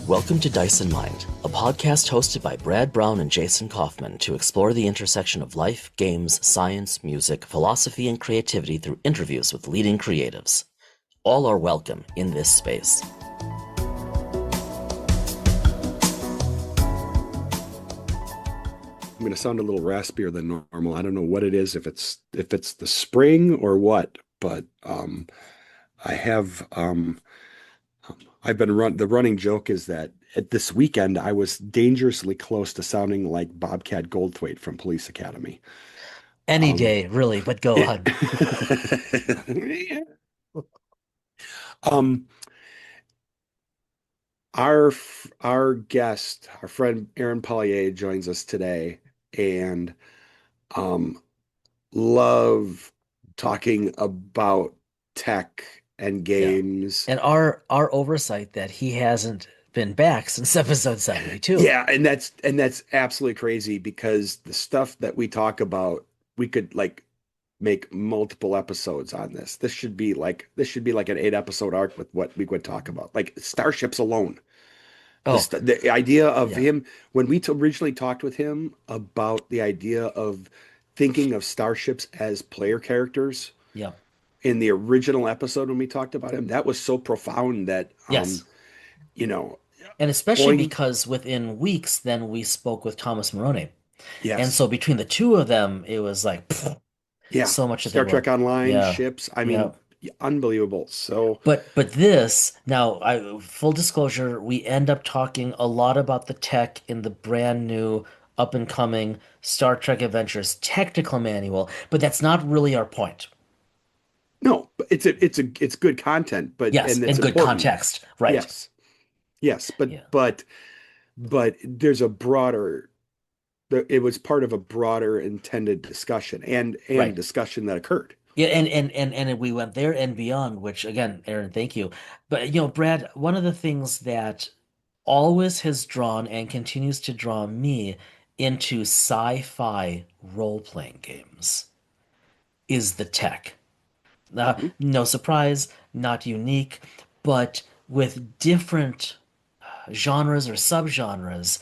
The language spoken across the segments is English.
Welcome to Dice and Mind, a podcast hosted by Brad Brown and Jason Kaufman to explore the intersection of life, games, science, music, philosophy, and creativity through interviews with leading creatives. All are welcome in this space. I'm going to sound a little raspier than normal. I don't know what it is, if it's the spring or what, but I have I've been the running joke is that at this weekend I was dangerously close to sounding like Bobcat Goldthwait from Police Academy. Any Um, day, really, but go it, on. um, our guest, our friend Aaron Pollyea joins us today, and um, love talking about tech and Yeah. games. And our oversight that he hasn't been back since episode 72. Yeah, and that's absolutely crazy because the stuff that we talk about, we could like make multiple episodes on this. This should be like an 8 episode arc with what we would talk about. Like starships alone. Oh, The idea of yeah. him when we originally talked with him about the idea of thinking of starships as player characters Yeah. in the original episode when we talked about him, that was so profound that Yes. you know, And especially going, because within weeks, then we spoke with Thomas Moroni. And yes, so between the two of them, it was like pfft, yeah, so much that they Star were. Trek Online, Yeah. ships, I Yeah. mean, unbelievable. So, But this now, I full disclosure, we end up talking a lot about the tech in the brand new up and coming Star Trek Adventures technical manual, but that's not really our point. no, but it's good content, but Yes, and in it's good important. context. Right. Yes. Yes, but Yeah. but but there's a broader it was part of a broader intended discussion and Right. discussion that occurred. Yeah, and we went there and beyond, which again, Aaron, thank you. But Brad, one of the things that always has drawn and continues to draw me into sci-fi role-playing games is the tech. Mhm. No surprise, not unique, but with different genres or subgenres,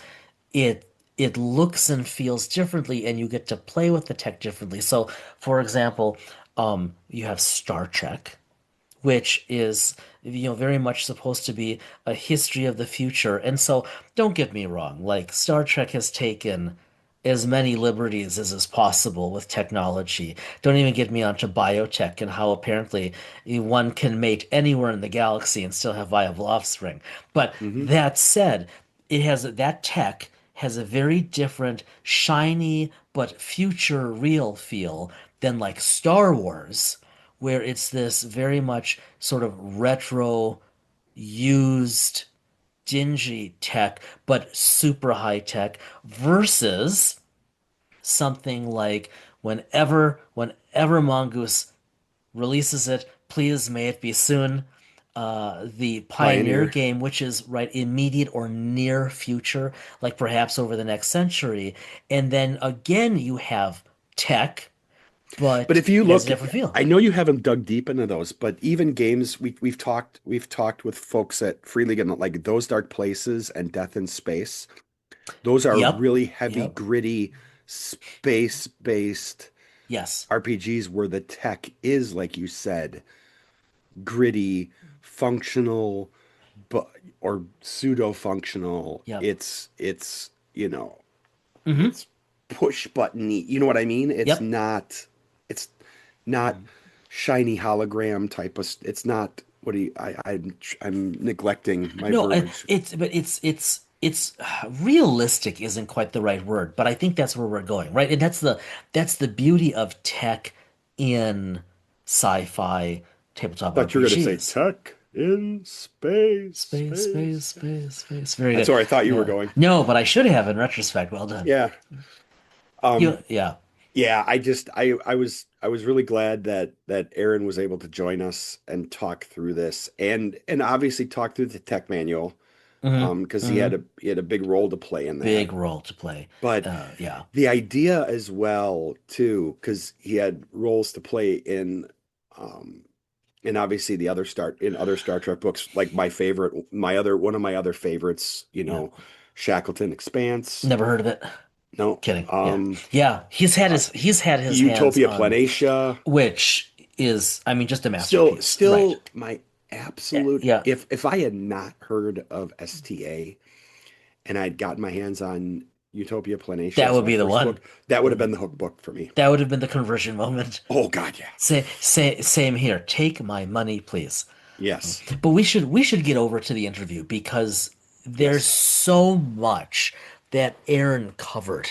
it looks and feels differently, and you get to play with the tech differently. So, for example, you have Star Trek, which is very much supposed to be a history of the future. And so don't get me wrong, like Star Trek has taken as many liberties as is possible with technology. Don't even get me onto biotech and how apparently one can mate anywhere in the galaxy and still have viable offspring. But Mhm. that said, that tech has a very different shiny but future real feel than like Star Wars, where it's this very much sort of retro, used, dingy tech, but super high tech, versus something like whenever Mongoose releases it, please may it be soon. The Pioneer Pioneer. game, which is right immediate or near future, like perhaps over the next century. And then again, you have tech, But but if you it has a look, different feel. I know you haven't dug deep into those, but even games we've talked with folks at Free League and like Those Dark Places and Death in Space. Those are Yep. really heavy, Yep. gritty, space-based Yes. RPGs where the tech is, like you said, gritty, functional, but or pseudo functional. Yep. Hmm. It's push buttony. You know what I mean? Yep. It's not shiny hologram type of. It's not. What do you? I'm neglecting my No, verbiage. it's realistic isn't quite the right word, but I think that's where we're going, right? And that's the beauty of tech in sci-fi tabletop Thought you were going to say RPGs. tech in space, Space, space, space. space, space. Very That's good. where I thought you were Yeah. going. No, but I should have in retrospect. Well done. Yeah. Um, Yeah. Yeah, I was really glad that Aaron was able to join us and talk through this and obviously talk through the tech manual Hmm. because he had Hmm. a big role to play in that. Big role to play. But Yeah. the idea as well too, because he had roles to play um and obviously the other Star Trek books, like one of my other favorites, Yeah. Shackleton Expanse. Never heard of it. No, Kidding. Yeah. Yeah. uh, He's had his hands Utopia on, Planitia. which is, I mean, just a Still, masterpiece. Right. still my absolute. Yeah. If I had not heard of STA and I'd gotten my hands on Utopia Planitia That as would my be the first one. book, that would have been the hook book for me. That would have been the conversion moment. Oh God, yeah. Same here. Take my money, please. Yes, But we should get over to the interview because there's yes. so much that Aaron covered.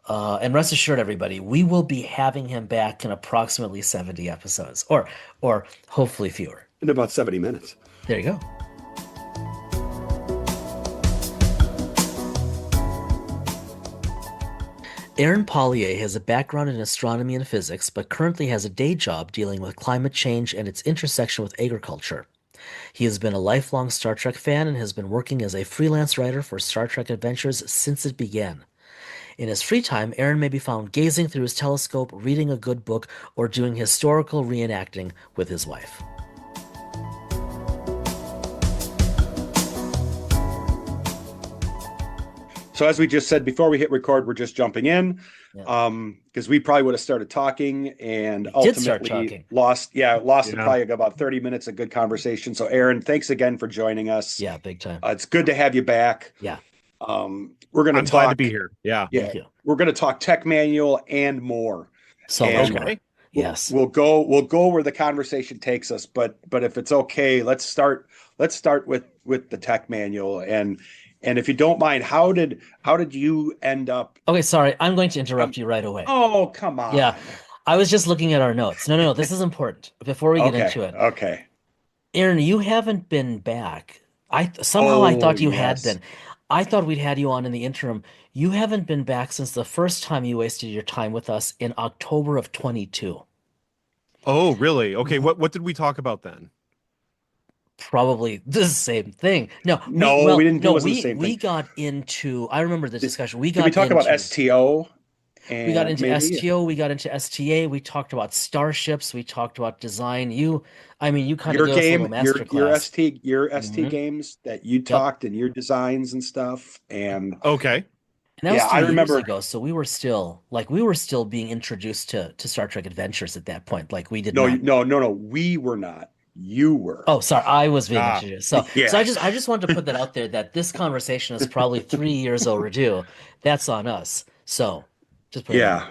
And rest assured, everybody, we will be having him back in approximately 70 episodes, or hopefully fewer. In about 70 minutes. There you go. Aaron Pollyea has a background in astronomy and physics, but currently has a day job dealing with climate change and its intersection with agriculture. He has been a lifelong Star Trek fan and has been working as a freelance writer for Star Trek Adventures since it began. In his free time, Aaron may be found gazing through his telescope, reading a good book, or doing historical reenacting with his wife. So as we just said before we hit record, we're just jumping in Yeah. Because we probably would have started talking and We did start ultimately talking. lost Yeah. probably about 30 minutes of good conversation. So Aaron, thanks again for joining us. Yeah, big time. It's good to have you back. Yeah, We're going to I'm glad to talk. be here. Yeah. Yeah, thank you. we're going to talk tech manual and more. So much And more. Okay. Yes. we'll go where the conversation takes us. But if it's okay, let's start with the tech manual. And if you don't mind, how did you end up? Okay, sorry. I'm going to interrupt you right away. Oh, come on. Yeah, I was just looking at our notes. No, this is important. Before we get Okay, into it, okay. Aaron, you haven't been back. I Oh, thought you had yes. been. I thought we'd had you on in the interim. You haven't been back since the first time you wasted your time with us in October of 22. Oh, really? Okay. What did we talk about then? Probably the same thing. No, No, we didn't. It no, wasn't the same we thing. got into, I remember the Did, discussion. did we talk about STO We got and into maybe STO, we got into STA, we talked about starships, we talked about design. I mean, you kind of your gave us a little game, master class. your ST Hmm. games that you Yep. talked and your designs and stuff. And Okay. And that was yeah, I 3 years remember. ago, so we were still being introduced to Star Trek Adventures at that point. Like we did No, not. no. We were not. You were. Oh, sorry, I was being Ah, introduced. So Yeah. I just wanted to put that out there that this conversation is probably 3 years overdue. That's on us. So just put it out Yeah.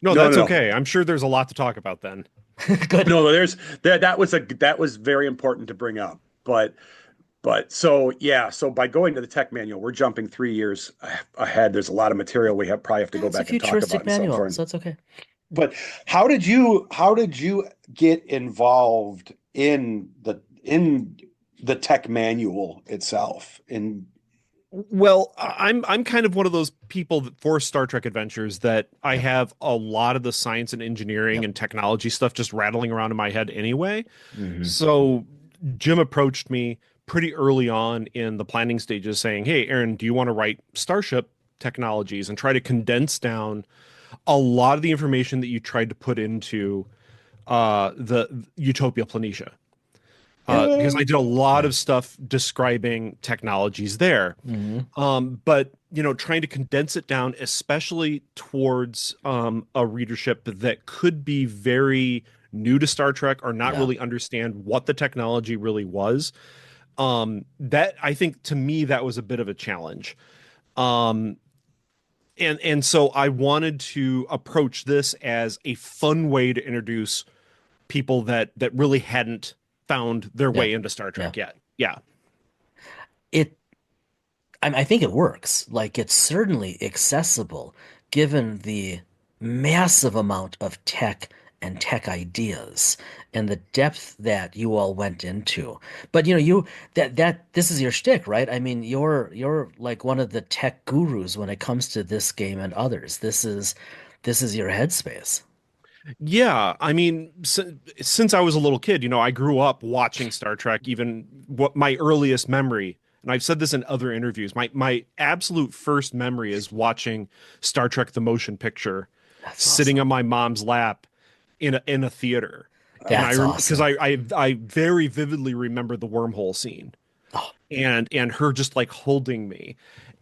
no, No, that's no, no. okay. I'm sure there's a lot to talk about then. there. Good. No, that was very important to bring up. But so yeah, so by going to the tech manual, we're jumping 3 years ahead. There's a lot of material we probably have to Yeah, go it's a back and talk about futuristic and so manual, forth. so it's okay. But how did you get involved in the tech manual itself? In Well, I'm kind of one of those people that for Star Trek Adventures that I Yep. have a lot of the science and engineering Yep. and technology stuff just rattling around in my head anyway. Hmm. So Jim approached me pretty early on in the planning stages saying, "Hey, Aaron, do you want to write Starship technologies and try to condense down a lot of the information that you tried to put into the Utopia Planitia?" Because I did a lot Yeah. of stuff describing technologies there. Hmm. But trying to condense it down, especially towards a readership that could be very new to Star Trek or not Yeah. really understand what the technology really was. That I think to me that was a bit of a challenge. Um, and so I wanted to approach this as a fun way to introduce people that really hadn't found their Yeah. way into Star Yeah. Trek yet. Yeah. It I think it works. Like it's certainly accessible given the massive amount of tech and tech ideas and the depth that you all went into. But you that this is your shtick, right? I mean, you're like one of the tech gurus when it comes to this game and others. This is your headspace. Yeah, I mean, since I was a little kid, I grew up watching Star Trek, even what my earliest memory, and I've said this in other interviews, my absolute first memory is watching Star Trek the motion picture That's sitting awesome. on my mom's lap in a theater. And That's because awesome. I very vividly remember the wormhole scene Oh, and her just like holding me.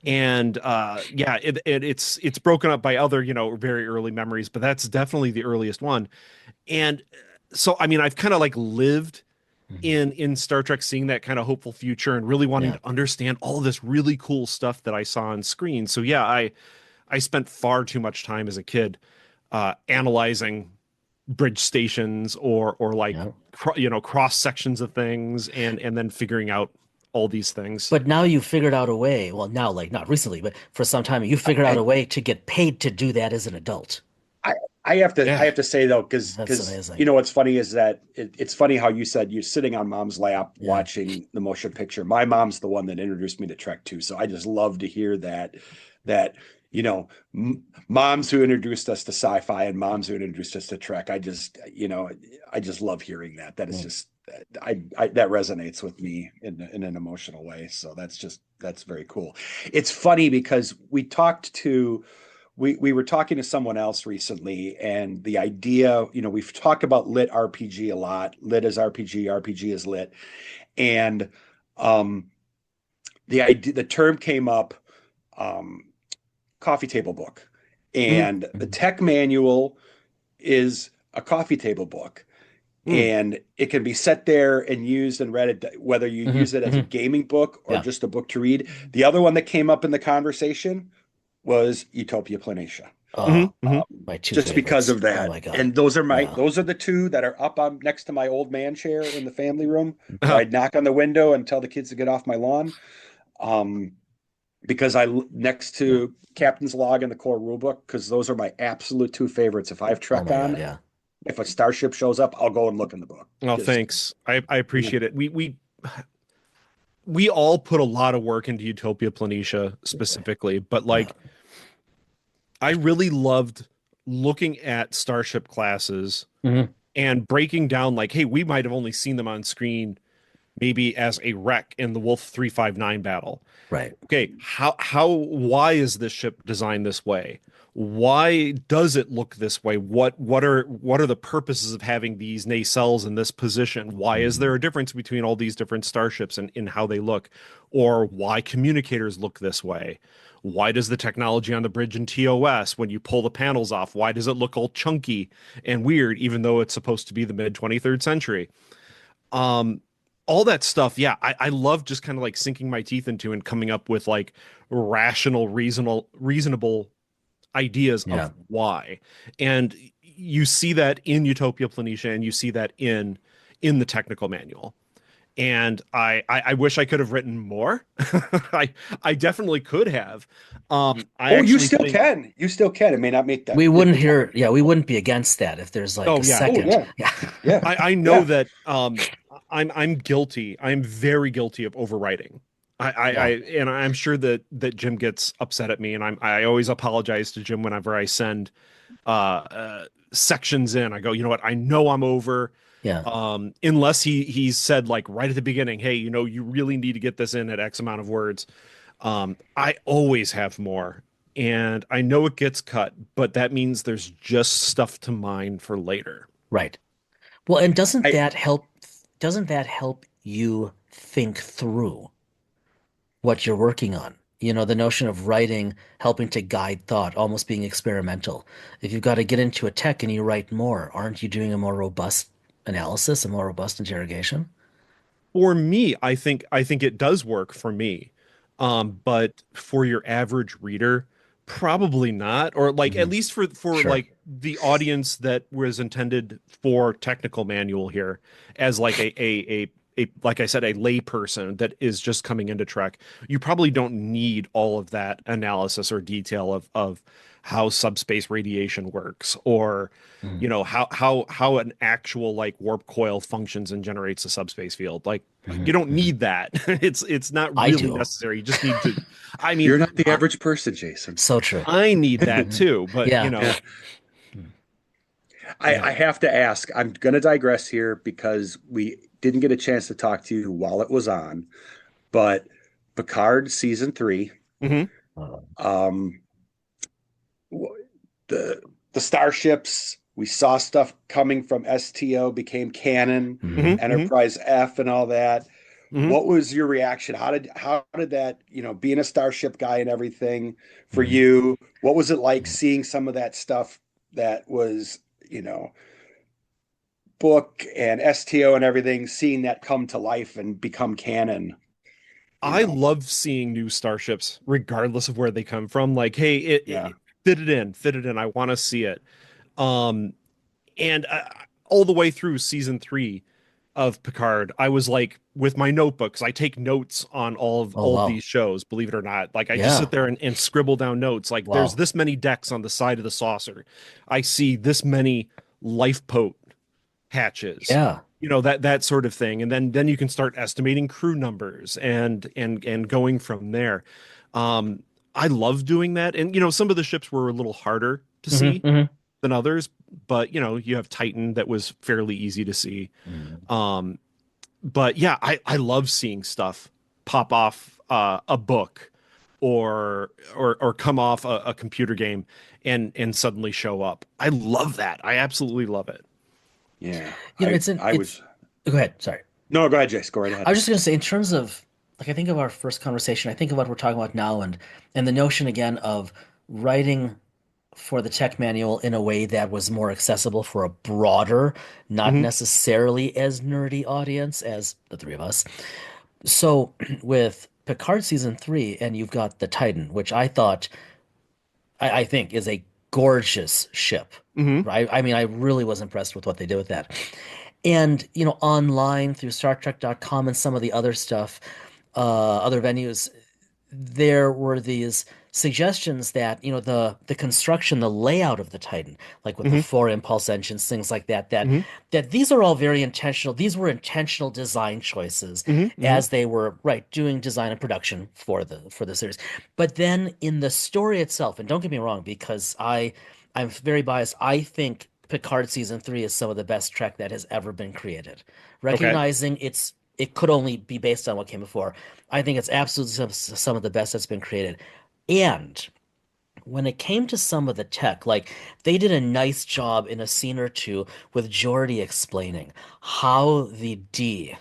And yeah, it's broken up by other, very early memories, but that's definitely the earliest one. And so I mean, I've kind of like lived mhm. in Star Trek, seeing that kind of hopeful future and really wanting Yeah. to understand all of this really cool stuff that I saw on screen. So yeah, I spent far too much time as a kid analyzing bridge stations or like Yeah. cross sections of things and then figuring out all these things. But now you figured out a way, well, now, like not recently, but for some time, you figured out a And way to get paid to do that as an adult. I I Yeah. have to say though, That's you amazing. know what's funny is that it's funny how you said you're sitting on mom's lap Yeah. watching the motion picture. My mom's the one that introduced me to Trek too, so I just love to hear that you know moms who introduced us to sci-fi and moms who introduced us to Trek. I just love hearing that. That is Mm. just I that resonates with me in an emotional way. So that's very cool. It's funny because we were talking to someone else recently, and the idea, we've talked about lit RPG a lot. Lit is RPG, RPG is lit, and um, the term came up, um, coffee table book, Mm, and the Mhm. tech manual is a coffee table book, mm. and it can be set there and used and read it, whether you use Mhm. it as a Mhm. gaming book or Yeah. just a book to read. The other one that came up in the conversation was Utopia Planitia. Hmm. Oh, Hmm. my two Just because favorites. of Oh that. my God. And Yeah. those are the two that are up on next to my old man chair in the family room, where Uh, I'd knock on the window and tell the kids to get off my lawn. Um, because next Yeah. to Captain's Log and the core rulebook, because those are my absolute two favorites. If I have Oh Trek my God. on, Yeah. if a starship shows up, I'll go and look in the book. oh, Just thanks. I you know, appreciate it. We all put a lot of work into Utopia Planitia specifically, but Yeah. like I really loved looking at starship classes Hmm. and breaking down like, hey, we might have only seen them on screen maybe as a wreck in the Wolf 359 battle. Right. Okay, why is this ship designed this way? Why does it look this way? What are the purposes of having these nacelles in this position? Why is Mhm. there a difference between all these different starships and in how they look? Or why communicators look this way? Why does the technology on the bridge in TOS, when you pull the panels off, why does it look all chunky and weird, even though it's supposed to be the mid 23rd century? Um, all that stuff, yeah, I love just kind of like sinking my teeth into and coming up with like rational, reasonable ideas Yeah. of why. And you see that in Utopia Planitia and you see that in the technical manual. And I wish I could have written more. I I definitely could have. I oh, you actually still think, can. You still can. It may not make We the wouldn't hear, time. yeah, we wouldn't be against that if there's like oh a yeah, Oh second. yeah, Yeah. yeah, I know yeah. that I'm guilty. I'm very guilty of overwriting. I Yeah. and I'm sure that Jim gets upset at me, and I always apologize to Jim whenever I send sections in. I go, you know what? I know I'm over. Yeah. Unless he's said like right at the beginning, hey, you really need to get this in at X amount of words. I always have more. And I know it gets cut, but that means there's just stuff to mine for later. Right. Well, and I doesn't that help you think through what you're working on? You know, the notion of writing helping to guide thought, almost being experimental. If you've got to get into a tech and you write more, aren't you doing a more robust analysis, a more robust interrogation? For me, I think it does work for me. But for your average reader, probably not. Or like at Hmm. least for Sure. like the audience that was intended for technical manual here, as like a like I said, a lay person that is just coming into Trek, you probably don't need all of that analysis or detail of how subspace radiation works or Mhm. how an actual like warp coil functions and generates a subspace field. Like Mhm. you don't Mhm. need that. It's not I really do. necessary. You just need to, I mean, You're not the I, average person, Jason. So true. I need that Mhm. too, but Yeah. Yeah. I yeah. have to ask, I'm going to digress here because we didn't get a chance to talk to you while it was on, but Picard season three, Hmm. Uh, um, the the starships, We saw stuff coming from STO became canon, Mhm. Hmm. Enterprise F and all that. Hmm. What was your reaction? How did that, being a Starship guy and everything for Mhm. you, what was it like seeing some of that stuff that was, you know, book and STO and everything, seeing that come to life and become canon, you I know? love seeing new starships, regardless of where they come from. Like, hey, Yeah. fit it in. I want to see it. Um, and all the way through season 3 of Picard, I was like with my notebooks. I take notes on Oh, all of wow. these shows. Believe it or not, like I just Yeah. sit there and scribble down notes. Like, there's Wow. this many decks on the side of the saucer. I see this many lifeboat hatches, Yeah. that sort of thing, and then you can start estimating crew numbers and going from there. um I love doing that, and some of the ships were a little harder to Hmm. see Hmm. than others, but you have Titan that was fairly easy to see. Hmm. um but yeah, I love seeing stuff pop off a book or come off a computer game and suddenly show up. I love that. I absolutely love it. Yeah. You know, I it's an I it's was go ahead. Sorry. No, go ahead, Jace. Go right I ahead. was just gonna say, in terms of like, I think of our first conversation, I think of what we're talking about now, and the notion again of writing for the tech manual in a way that was more accessible for a broader, not Hmm. necessarily as nerdy audience as the three of us. So with Picard season 3, and you've got the Titan, which I think is a gorgeous ship. Hmm. Right? I mean, I really was impressed with what they did with that. And, online through StarTrek.com and some of the other stuff, other venues, there were these suggestions that, the construction, the layout of the Titan, like with the Hmm. four impulse engines, things like that, that Hmm. that these are all very intentional. These were intentional design choices Hmm. Hmm. as they were right doing design and production for the series. But then in the story itself, and don't get me wrong, because I'm very biased. I think Picard season 3 is some of the best Trek that has ever been created. Okay. Recognizing it could only be based on what came before. I think it's absolutely some of the best that's been created. And when it came to some of the tech, like they did a nice job in a scene or two with Geordi explaining how the D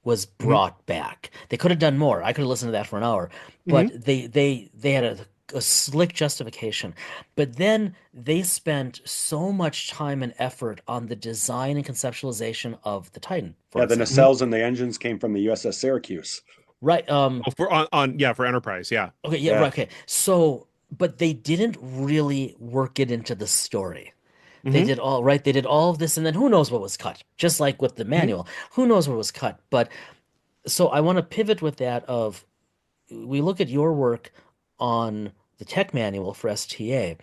was Hmm. brought back. They could have done more. I could have listened to that for an hour, Hmm. but they had a slick justification. But then they spent so much time and effort on the design and conceptualization of the Titan, for Yeah, the example. Hmm. nacelles and the engines came from the USS Syracuse. Right. Oh, for on yeah, for Enterprise, yeah. Okay, yeah, Yeah. right, okay. So, but they didn't really work it into the story. They Hmm. did all right, they did all of this, and then who knows what was cut. Just like with the Hmm. manual, who knows what was cut. But so I want to pivot with that of we look at your work on the tech manual for STA,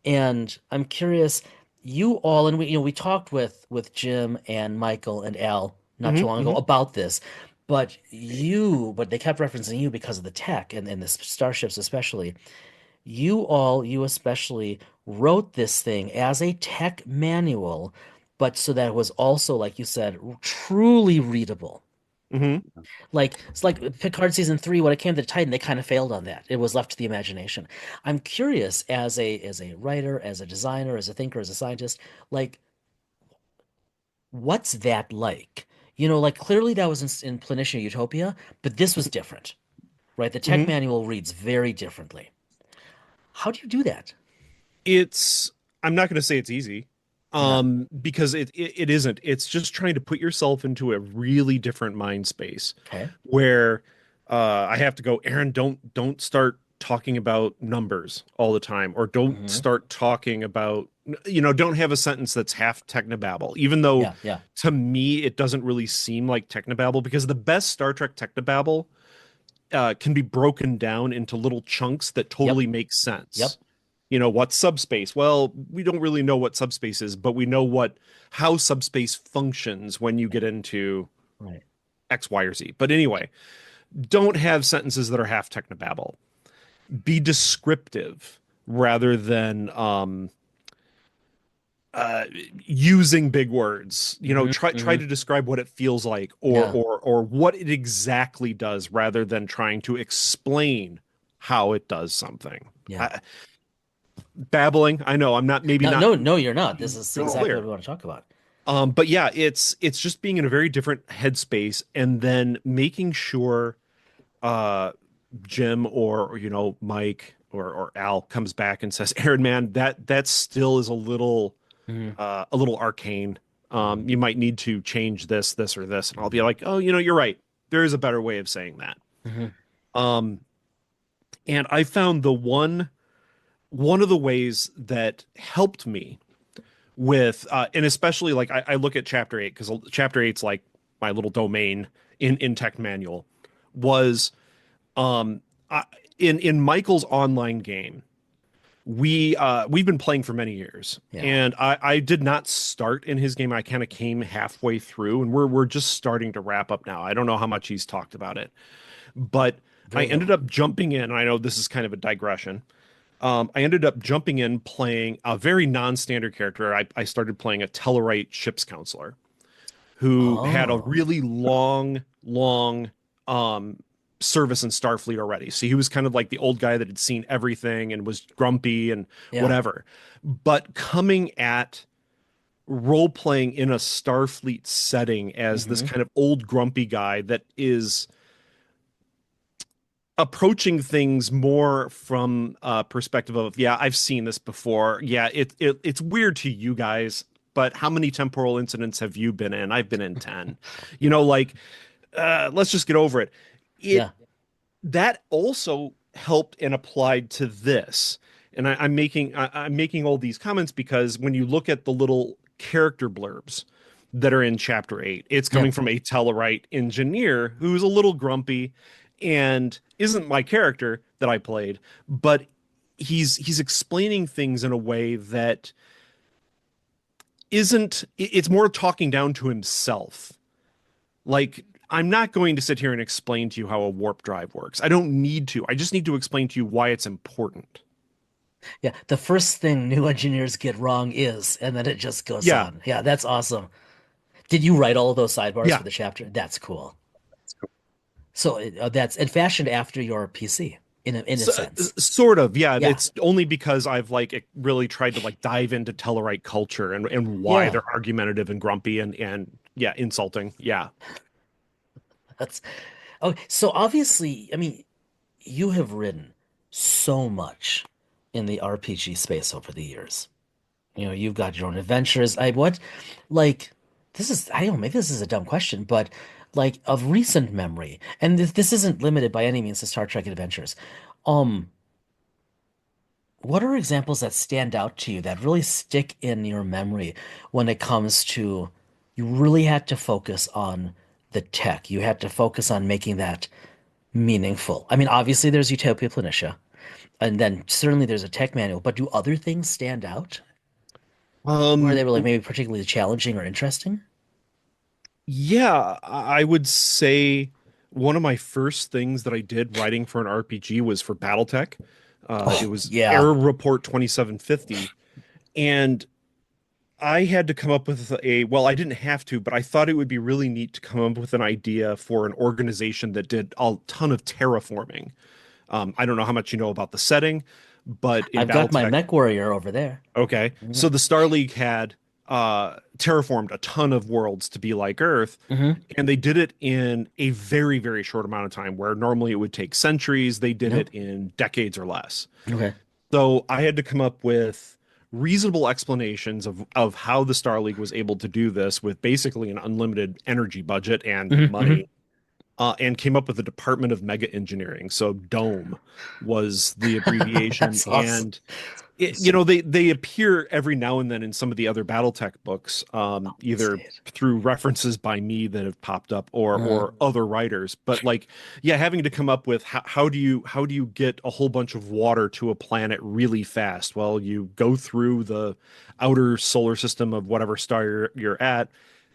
and I'm curious, you all, and we talked with Jim and Michael and Al not too Hmm. long ago Hmm. about this, but they kept referencing you because of the tech and the starships especially. You especially wrote this thing as a tech manual, but so that it was also, like you said, truly readable. Hmm. Like it's like Picard season 3, when it came to Titan, they kind of failed on that. It was left to the imagination. I'm curious, as a writer, as a designer, as a thinker, as a scientist, like what's that like? Like clearly that was in Planitia Utopia, but this was different, right? The tech Hmm. manual reads very differently. How do you do that? It's I'm not going to say it's easy, Yeah. because it isn't. It's just trying to put yourself into a really different mind space Okay. where I have to go, Aaron, don't start talking about numbers all the time, or don't Hmm. start talking about, don't have a sentence that's half technobabble, even though Yeah. Yeah. to me it doesn't really seem like technobabble, because the best Star Trek technobabble can be broken down into little chunks that Yep. totally make sense. Yep. What's subspace? Well, we don't really know what subspace is, but we know how subspace functions when you get into Right. X, Y, or Z. But anyway, don't have sentences that are half technobabble. Be descriptive rather than uh, using big words. Hmm. Try Hmm. to describe what it feels like, or Yeah. or what it exactly does, rather than trying to explain how it does something. Yeah. I, babbling. I know I'm not maybe No, not no, no, you're not. This is too exactly what clear. we want to talk about. But yeah, it's just being in a very different headspace and then making sure uh Jim or Mike or Al comes back and says, Aaron, man, that still is Hmm. a little arcane. You might need to change this, or this. And I'll be like, oh, you're right. There is a better way of saying that. Hmm. Um, and I found one of the ways that helped me with and especially like I look at chapter 8 because chapter 8's like my little domain in tech manual was um I, in Michael's online game we've been playing for many years Yeah. and I did not start in his game. I kind of came halfway through and we're just starting to wrap up now. I don't know how much he's talked about it, but I Very ended little. up jumping in. I know this is kind of a digression. I ended up jumping in playing a very non-standard character. I started playing a Tellarite ship's counselor who had a Oh, really long um, service in Starfleet already. So he was kind of like the old guy that had seen everything and was grumpy and yeah. whatever. But coming at role playing in a Starfleet setting as this Hmm. kind of old grumpy guy that is approaching things more from a perspective of, yeah, I've seen this before. Yeah, it's weird to you guys, but how many temporal incidents have you been in? I've been in 10. Like let's just get over it. It Yeah. that also helped and applied to this. And I'm making all these comments because when you look at the little character blurbs that are in chapter 8, it's Yeah. coming from a Tellarite engineer who's a little grumpy and isn't my character that I played, but he's explaining things in a way that isn't it's more talking down to himself. Like, I'm not going to sit here and explain to you how a warp drive works. I don't need to. I just need to explain to you why it's important. Yeah. The first thing new engineers get wrong is, and then it just goes Yeah. on. Yeah, that's awesome. Did you write all of those sidebars for Yeah. the chapter? That's cool. So that's and fashioned after your PC in a So, sense. sort of. Yeah. Yeah. It's only because I've like really tried to like dive into Tellarite culture and why Yeah. they're argumentative and grumpy and yeah, insulting. Yeah. That's okay. So obviously, I mean, you have written so much in the RPG space over the years. You've got your own adventures. Like, this is, I don't know, maybe this is a dumb question, but like of recent memory, and this isn't limited by any means to Star Trek Adventures. Um, what are examples that stand out to you that really stick in your memory when it comes to you really had to focus on the tech. You had to focus on making that meaningful. I mean, obviously there's Utopia Planitia, and then certainly there's a tech manual, but do other things stand out where Um, they were like maybe particularly challenging or interesting? yeah, I would say one of my first things that I did writing for an RPG was for BattleTech. It Oh, was yeah. Error Report 2750. And I had to come up with well, I didn't have to, but I thought it would be really neat to come up with an idea for an organization that did a ton of terraforming. I don't know how much you know about the setting, but in I've got my BattleTech, mech warrior over there. okay. Hmm. So the Star League had terraformed a ton of worlds to be like Earth, Hmm. and they did it in a very, very short amount of time, where normally it would take centuries. They did Yep. it in decades or less. Okay. So I had to come up with reasonable explanations of how the Star League was able to do this with basically an unlimited energy budget and Hmm. Hmm. money, and came up with the Department of Mega Engineering. So DOME was the abbreviation, That's awesome. and they appear every now and then in some of the other BattleTech books, either State. through references by me that have popped up Uh, or other writers. But like, yeah, having to come up with how do you get a whole bunch of water to a planet really fast? Well, you go through the outer solar system of whatever star you're at,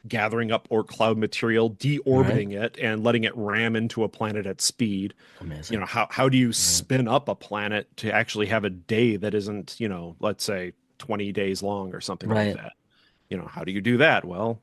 gathering up or cloud material, right. deorbiting it, and letting it ram into a planet at speed. Amazing. How do you Yeah. spin up a planet to actually have a day that isn't, let's say 20 days long or something like Right. that? How do you do that? Well,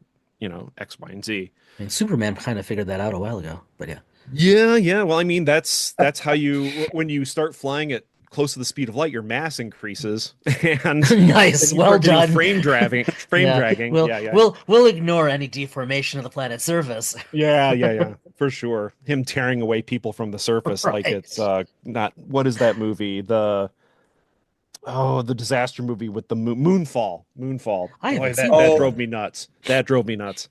X, Y, and Z. I mean, Superman kind of figured that out a while ago, but yeah. Yeah, yeah. Well, I mean, that's how you when you start flying at close to the speed of light, your mass increases, and then Nice. you Well start getting done. frame Yeah. dragging. We'll Yeah, yeah, we'll we'll ignore any deformation of the planet's surface. yeah, for sure. Him tearing away people from the surface like it's Right. not, what is that movie? The disaster movie with the Moonfall. Moonfall. I Boy, haven't that seen that that Oh, drove one me nuts. That drove me nuts.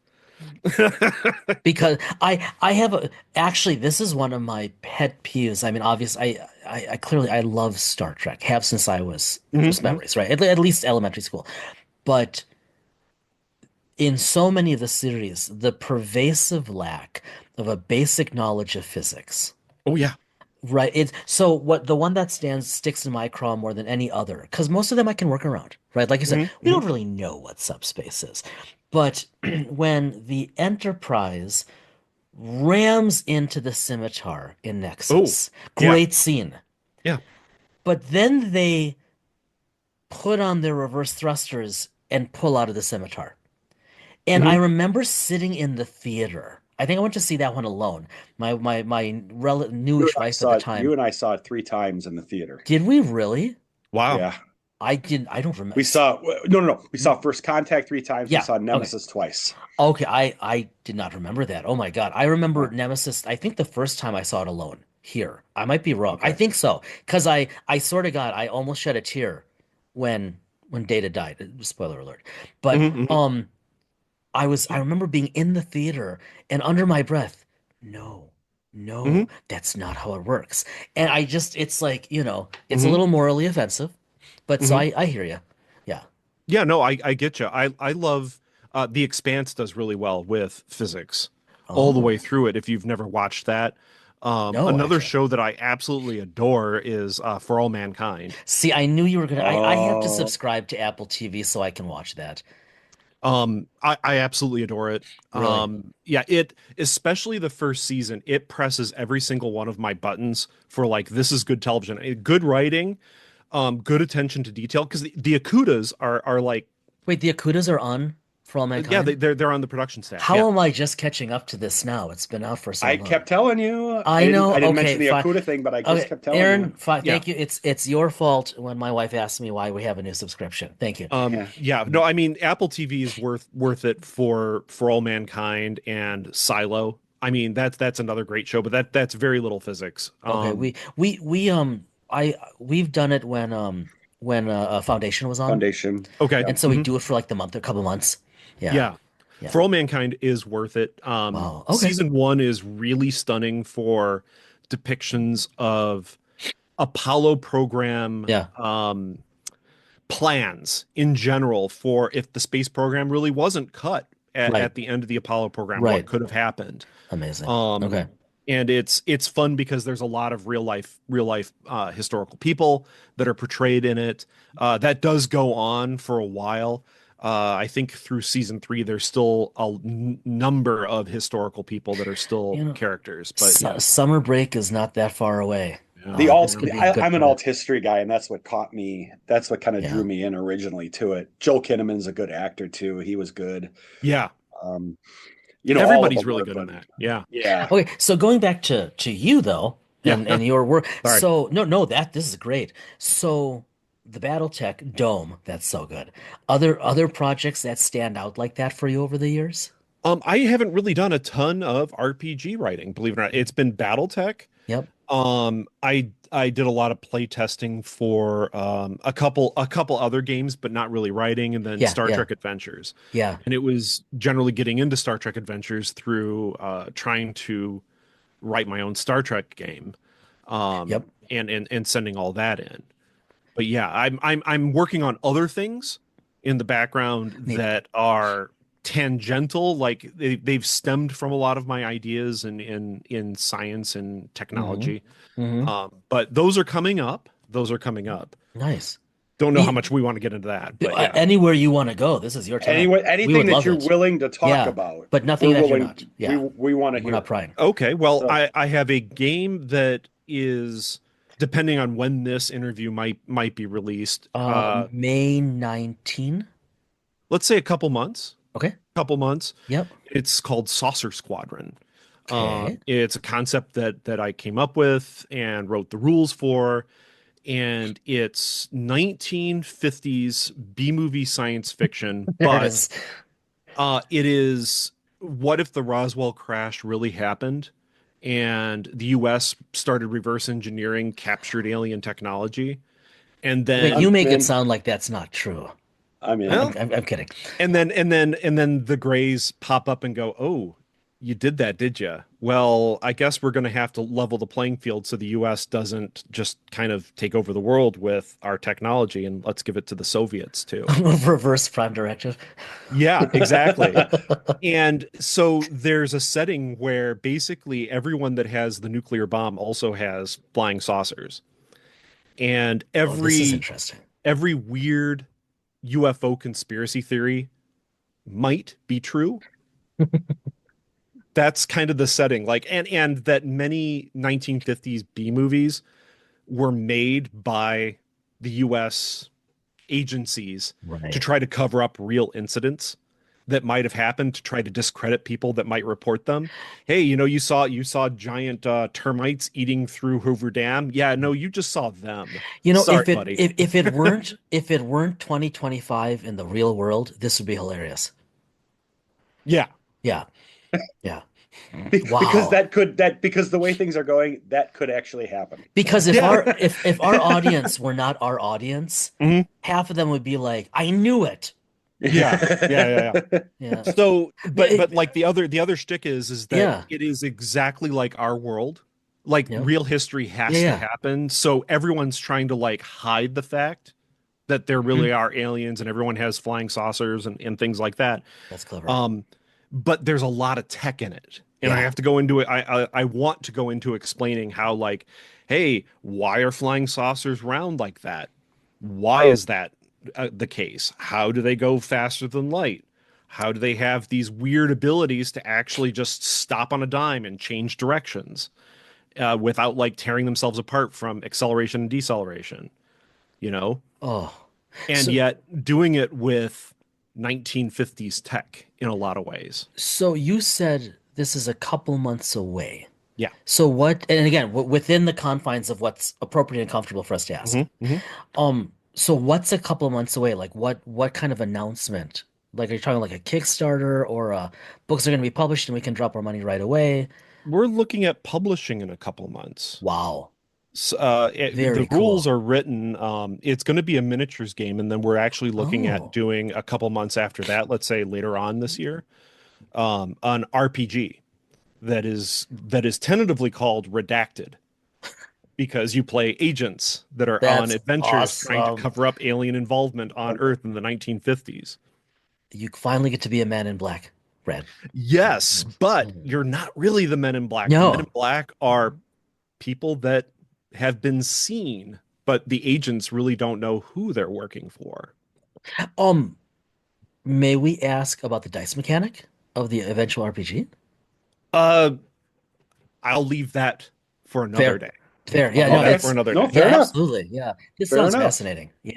because I have a actually this is one of my pet peeves. I mean, obviously, I clearly I love Star Trek. Have since I was Hmm, first hmm. memories, right? At least elementary school. But in so many of the series, the pervasive lack of a basic knowledge of physics. Oh yeah. Right. It's so what the one that stands sticks in my craw more than any other, because most of them I can work around, right? Like you said, Hmm, we hmm, don't really know what subspace is. But when the Enterprise rams into the scimitar in oh Nexus, yeah, great scene. yeah. But then they put on their reverse thrusters and pull out of the scimitar. And I Hmm. remember sitting in the theater. I think I went to see that one alone. My newish wife at the you time. and I saw it 3 times in the theater. Did we really? Wow. Yeah. I didn't. I don't remember. We saw no. We saw First Contact 3 times. We Yeah. saw Okay. Nemesis twice. Okay. I did not remember that. Oh my God. I remember Yeah. Nemesis. I think the first time I saw it alone here. I might be wrong. I Okay. think so. Because I sort of got. I almost shed a tear when Data died. Spoiler alert. But Hmm, hmm, I remember being in the theater and under my breath, no, no, hmm, that's not how it works. And I just, it's like, it's a hmm, little morally offensive, but so hmm. I hear you. Yeah. Yeah, no, I get you. I love The Expanse does really well with physics all the way Oh, through it. If you've never watched that, no, another actually. show that I absolutely adore is For All Mankind. See, I knew you were gonna, I have to Oh, subscribe to Apple TV so I can watch that. I absolutely adore it. Really. Yeah, it especially the first season, it presses every single one of my buttons for like this is good television, good writing, good attention to detail because the Akutas are like Wait, the Akutas are on For All yeah Mankind? they're on the production staff. How Yeah. am I just catching up to this now? It's been out for so I long. kept telling you. I know. I didn't Okay, mention the fine. Akuta thing, but I just Okay, kept telling Aaron, you. fine. Yeah. Thank you. It's your fault when my wife asked me why we have a new subscription. Thank you. Yeah. Yeah, no, I mean Apple TV is worth it for All Mankind and Silo. I mean that's another great show, but that's very little physics. Okay, we've done it when Foundation was on, Foundation. Okay. Yep. and so we do it for like the month, a couple months. Yeah, Yeah. yeah. For All Mankind is worth it. Wow. Okay. Season one is really stunning for depictions of Apollo program Yeah. plans in general for if the space program really wasn't cut Right. at the end of the Apollo program, what Right. could have happened. Amazing. Um, Okay. and it's fun because there's a lot of real life historical people that are portrayed in it. That does go on for a while. I think through season three, there's still a number of historical people that are You still know, characters. But yeah, summer break is not that far away. The yeah, alt. This could be a good I'm an plan. alt history guy, and that's what caught me. That's what kind of drew Yeah. me in originally to it. Joel Kinnaman's a good actor too. He was good. yeah. Um, all of Everybody's them really were, good in but that. Yeah, yeah. Okay, so going back to you though, yeah. and your work. Sorry. So no, that this is great. So the BattleTech Dome, that's so good. Other projects that stand out like that for you over the years? I haven't really done a ton of RPG writing, believe it or not. It's been BattleTech. Yep. I did a lot of play testing for a couple other games, but not really writing, and then Yeah, Star yeah, Trek Adventures. yeah. And it was generally getting into Star Trek Adventures through trying to write my own Star Trek game, Yep. and sending all that in. But yeah, I'm working on other things in the background Neat. that are tangential, like they've stemmed from a lot of my ideas in science and Mm-hmm. technology. Mm-hmm. But those are coming up. Those are coming up. Nice. Don't know how E- much we want to get into that, but yeah. Anywhere you want to go, this is your time. Anyway, We anything would that love you're it. willing to talk Yeah, about, but nothing we're that you're willing. not. Yeah, We want to we're not hear. prying. Okay, well, So I have a game that is depending on when this interview might be released. May 19. Let's say a couple months. Okay. Couple months. Yep. It's called Saucer Squadron. Okay. It's a concept that I came up with and wrote the rules for. and it's 1950s B-movie science fiction, There it but is. it is what if the Roswell crash really happened and the US started reverse engineering captured alien technology, and Wait, then you I'm make it in. sound like that's not true. I'm in. well, I'm kidding. and then the Greys pop up and go, "Oh, you did that, did you? Well, I guess we're going to have to level the playing field so the US doesn't just kind of take over the world with our technology, and let's give it to the Soviets too." Reverse prime directive. Yeah, exactly. And so there's a setting where basically everyone that has the nuclear bomb also has flying saucers. And Oh, this is every interesting. every weird UFO conspiracy theory might be true. That's kind of the setting. Like, and that many 1950s B movies were made by the US agencies to Right. try to cover up real incidents that might have happened, to try to discredit people that might report them. Hey, you saw giant termites eating through Hoover Dam. Yeah, no, you just saw them. You know, Sorry, buddy. if it weren't 2025 in the real world, this would be hilarious. Yeah. Yeah. Yeah. Because Wow. because the way things are going, that could actually happen. Because Yeah. if our audience were not our audience, Mhm. half of them would be like, I knew it. Yeah. Yeah. Yeah. Yeah. Yeah. So, But but like the other shtick is that yeah. it is exactly like our world. Like Yep. real history Yeah, has to yeah. happen. So everyone's trying to like hide the fact that there Mhm. really are aliens and everyone has flying saucers and things like that. That's clever. Um, but there's a lot of tech in it. And I Yeah. have to go into it. I want to go into explaining how, like, hey, why are flying saucers round like that? Why is that the case? How do they go faster than light? How do they have these weird abilities to actually just stop on a dime and change directions without like tearing themselves apart from acceleration and deceleration? You know, Oh. and So yet doing it with 1950s tech in a lot of ways. so you said this is a couple months away. Yeah. So what, and again, within the confines of what's appropriate and comfortable for us to ask. Hmm. So what's a couple months away? Like what kind of announcement? Like are you talking like a Kickstarter or books are going to be published and we can drop our money right away? We're looking at publishing in a couple months. Wow. The Very rules cool. are written. It's going to be a miniatures game, and then we're actually looking at Oh, doing a couple months after that, let's say later on this year, an RPG that is tentatively called Redacted because you play agents that are on that's adventures trying to awesome. cover up alien involvement on Earth in the 1950s. You finally get to be a man in black, Red. Yes, but you're not really the Men in Black. The Men in No. Black are people that have been seen, but the agents really don't know who they're working for. Um, may we ask about the dice mechanic of the eventual RPG? Uh, I'll leave that for another Fair. day. Fair. I'll Yeah, leave no, that for Okay. it's another No, day. yeah, fair enough. absolutely. Yeah. This Fair sounds enough. fascinating. Yeah.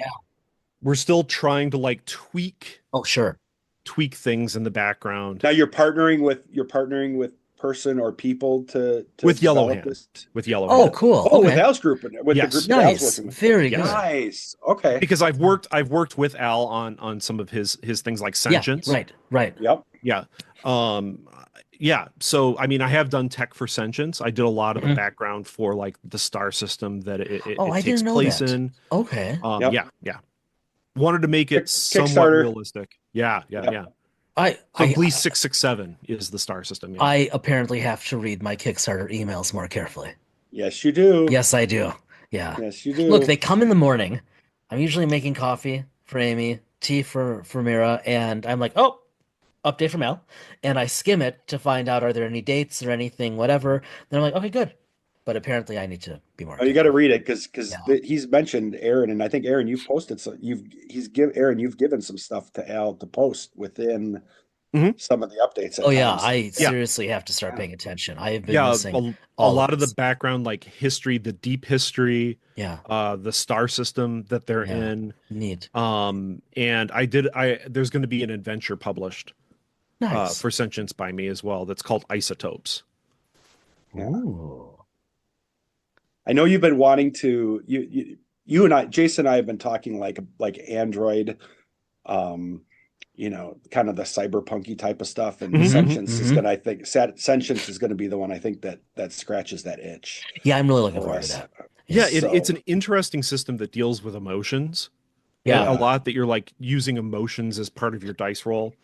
We're still trying to like tweak Oh, sure. tweak things in the background Now you're partnering with person or people to with Yellow develop Hand. this. With Yellow Oh, Hand. cool. Oh, with Okay. Al's group, with the group Yes. that Al's Nice. working with. Very Yes. good. Nice. Okay. Because I've worked with Al on some of his things like Yeah, Sentience. right, right. Yep. Yeah. Um, yeah. So, I mean, I have done tech for Sentience. I did a lot of the Mhm. background for like the star system that it, it, Oh, it I takes didn't know place that. in. Okay. Yep. Yeah. Yeah. Wanted to make it somewhat Kickstarter. realistic. Yeah. Yeah. Yep. Yeah. I So I Gliese 667 is the star system. Yeah. I apparently have to read my Kickstarter emails more carefully. Yes, you do. Yes, I do. Yeah. Yes, you Look, do. they come in the morning. I'm usually making coffee for Amy, tea for Mira, and I'm like, oh, update from Al. And I skim it to find out are there any dates or anything, whatever. Then I'm like, okay, good. But apparently I need to be more Oh, you got to attentive. read it Yeah. he's mentioned Aaron, and I think Aaron, you've posted some. You've given some stuff to Al to post within Hmm. some of the updates Oh at yeah, times. I Yeah. Yeah. seriously have to start Yeah. paying attention. I have been Yeah. missing A all of lot of the this. background, like history, the deep history, Yeah, the star system that they're yeah. in. Neat. And there's going to be an adventure published Nice. for Sentience by me as well. That's called Isotopes. Yeah. Ooh. I know you've been wanting to you and I, Jason and I have been talking like Android, kind of the cyberpunky type of stuff, and Mhm. Hmm. Sentience is Hmm. gonna, I think, Sentience is gonna be the one I think that scratches that itch Yeah, I'm really looking for forward to us. that. Yeah, Yeah. it's So an interesting system that deals with emotions a Yeah. yeah, lot, that you're like using emotions as part of your dice roll.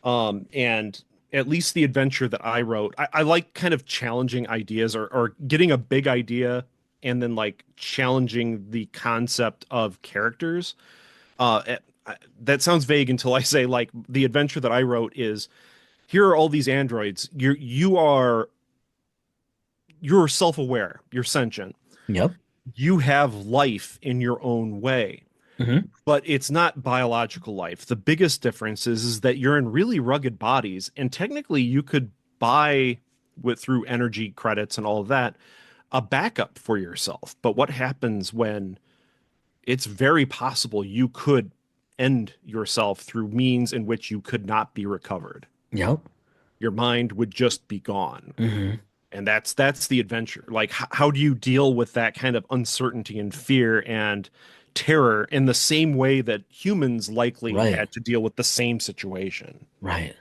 And at least the adventure that I wrote, I like kind of challenging ideas, or getting a big idea and then like challenging the concept of characters. That sounds vague until I say like the adventure that I wrote is, here are all these androids. You're self-aware, you're sentient, Yep. you have life in your own way, Hmm. but it's not biological life. The biggest difference is that you're in really rugged bodies, and technically you could buy, with through energy credits and all of that, a backup for yourself. But what happens when it's very possible you could end yourself through means in which you could not be recovered? Yep. Your mind would just be gone. Hmm. And that's the adventure. Like, how do you deal with that kind of uncertainty and fear and terror in the same way that humans likely Right. had to deal with the same situation? Right.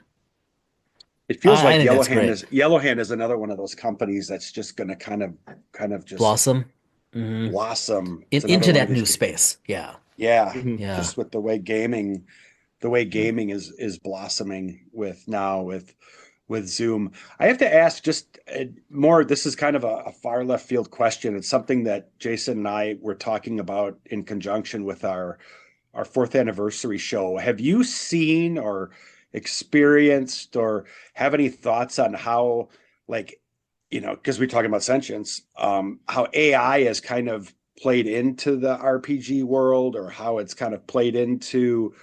it feels I like think that's great. Yellow Hand is another one of those companies that's just gonna kind of just Blossom. Hmm. blossom. It's another Into one of that these. new space. Yeah. Yeah, Mhm. Yeah. just with the way gaming is blossoming with Zoom. I have to ask just more. This is kind of a far left field question. It's something that Jason and I were talking about in conjunction with our fourth anniversary show. Have you seen or experienced or have any thoughts on how, like, because we're talking about sentience, how AI has kind of played into the RPG world, or how it's kind of played into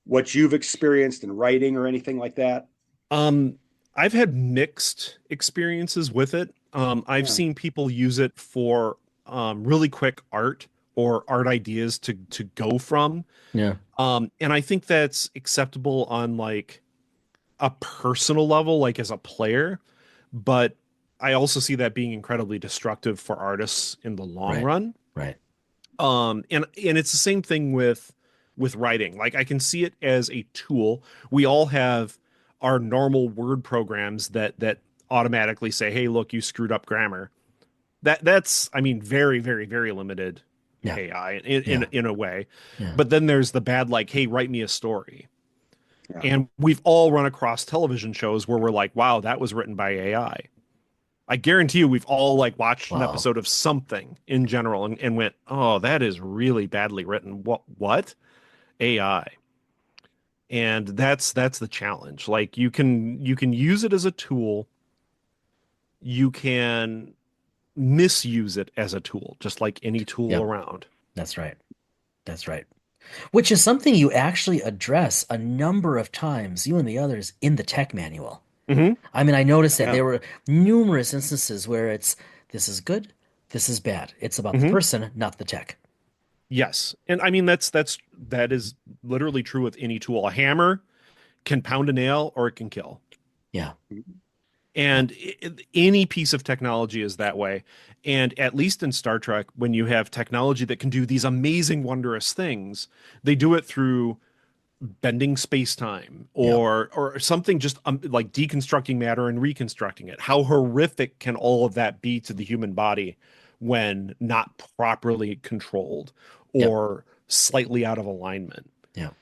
what you've experienced in writing or anything like that? Um, I've had mixed experiences with it. I've Yeah. seen people use it for really quick art or art ideas to go from. Yeah. And I think that's acceptable on like a personal level, like as a player, but I also see that being incredibly destructive for artists in the long Right. run. Right. And it's the same thing with writing. Like, I can see it as a tool. We all have our normal word programs that automatically say, "Hey, look, you screwed up grammar." That's, I mean, very, very, very limited Yeah. AI Yeah. in a way. Yeah. But then there's the bad, like, "Hey, write me a story." Yeah. And we've all run across television shows where we're like, "Wow, that was written by AI." I guarantee you we've all like watched an Wow. episode of something in general and went, "Oh, that is really badly written. What? AI." And that's the challenge. Like, you can use it as a tool, you can misuse it as a tool, just like any tool Yep. around. That's right. That's right. Which is something you actually address a number of times, you and the others, in the tech manual. Hmm. I mean, I noticed that Yeah. there were numerous instances where it's this is good, this is bad. It's about the Hmm. person, not the tech. Yes. And I mean, that is literally true with any tool. A hammer can pound a nail or it can kill. Yeah. Yeah. And any piece of technology is that way. And at least in Star Trek, when you have technology that can do these amazing, wondrous things, they do it through bending space-time, Yep. or something, just like deconstructing matter and reconstructing it. How horrific can all of that be to the human body when not properly controlled Yep. or slightly out of alignment? Yep.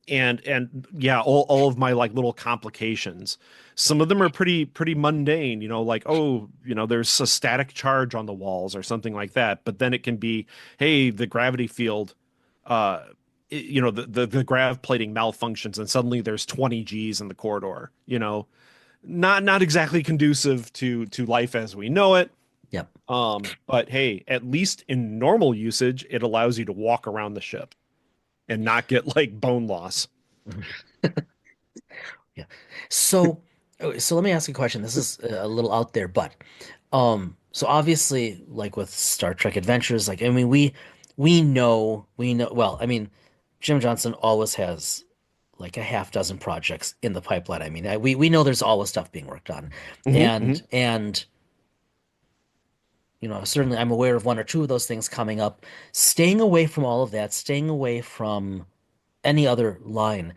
And yeah, all of my like little complications. Some of them are pretty mundane, like, oh, there's a static charge on the walls or something like that. But then it can be, hey, the gravity field, uh, the grav plating malfunctions, and suddenly there's 20 Gs in the corridor. Not exactly conducive to life as we know it. Yep. But hey, at least in normal usage, it allows you to walk around the ship and not get like bone loss. Yeah. So, so let me ask you a question. This is a little out there, but so obviously, like with Star Trek Adventures, like I mean, we know. Well, I mean, Jim Johnson always has like a half dozen projects in the pipeline. I mean, we know there's always stuff being worked on, Hmm. and Certainly I'm aware of one or two of those things coming up. Staying away from all of that, staying away from any other line.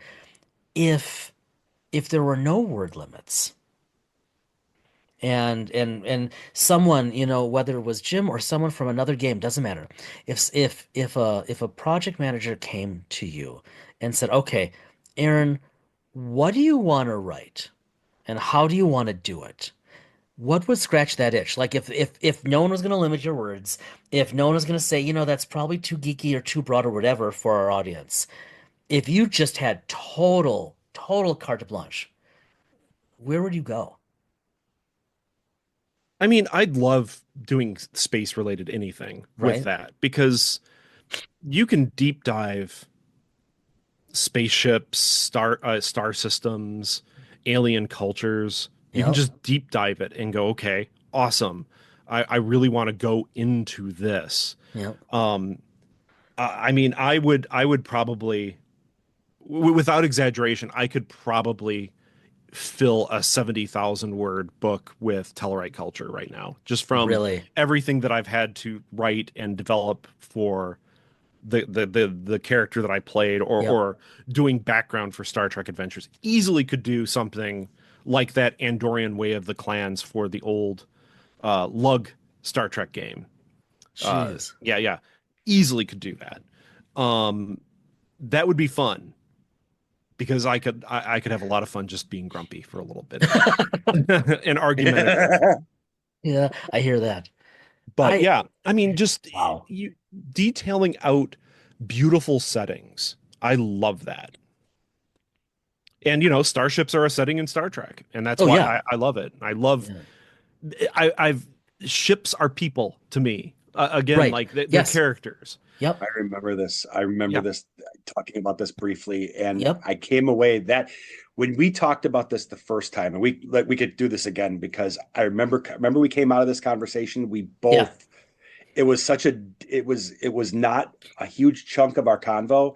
If if there were no word limits and someone, whether it was Jim or someone from another game, doesn't matter. If a project manager came to you and said, "Okay, Aaron, what do you want to write and how do you want to do it?" What would scratch that itch? Like if no one was going to limit your words, if no one was going to say, that's probably too geeky or too broad or whatever for our audience. If you just had total carte blanche, where would you go? I mean, I'd love doing space related anything with Right? that because you can deep dive spaceships, star systems, alien cultures. You can Yep. just deep dive it and go, okay, awesome. I really want to go into this. Yep. I mean, I would probably, without exaggeration, I could probably fill a 70,000 word book with Tellarite culture right now, just from Really. everything that I've had to write and develop for the character that I played, or Yep. doing background for Star Trek Adventures. Easily could do something like that Andorian Way of the Clans for the old Lug Star Trek game. Jeez. Yeah, yeah, easily could do that. Um, that would be fun because I could have a lot of fun just being grumpy for a little bit in that and argumentative. Yeah, I hear that. But I yeah, I mean, just Wow. you detailing out beautiful settings. I love that. And starships are a setting in Star Trek, and that's Oh why yeah. I love it. I love Yeah. I've ships are people to me. Again, Right. like they're Yes. characters. Yep. I remember this. I remember Yeah. this talking about this briefly, and Yep. I came away that when we talked about this the first time, and we could do this again because I remember we came out of this conversation. We Yeah. both it was not a huge chunk of our convo,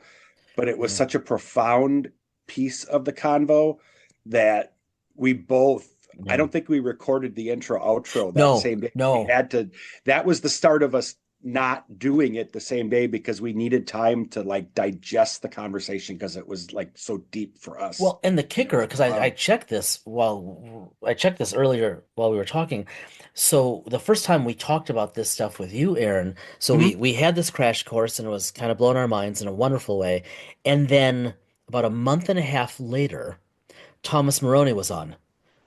but it was Yeah. such a profound piece of the convo that we both. I Yeah. don't think we recorded the intro outro that No. same day. We No. had to. That was the start of us not doing it the same day because we needed time to like digest the conversation because it was like so deep for us. Well, and the And it kicker, was because I profound. checked this while I checked this earlier while we were talking. So the first time we talked about this stuff with you, Aaron, so we Hmm. we had this crash course and it was kind of blowing our minds in a wonderful way. And then about a month and a half later, Thomas Maroney was on,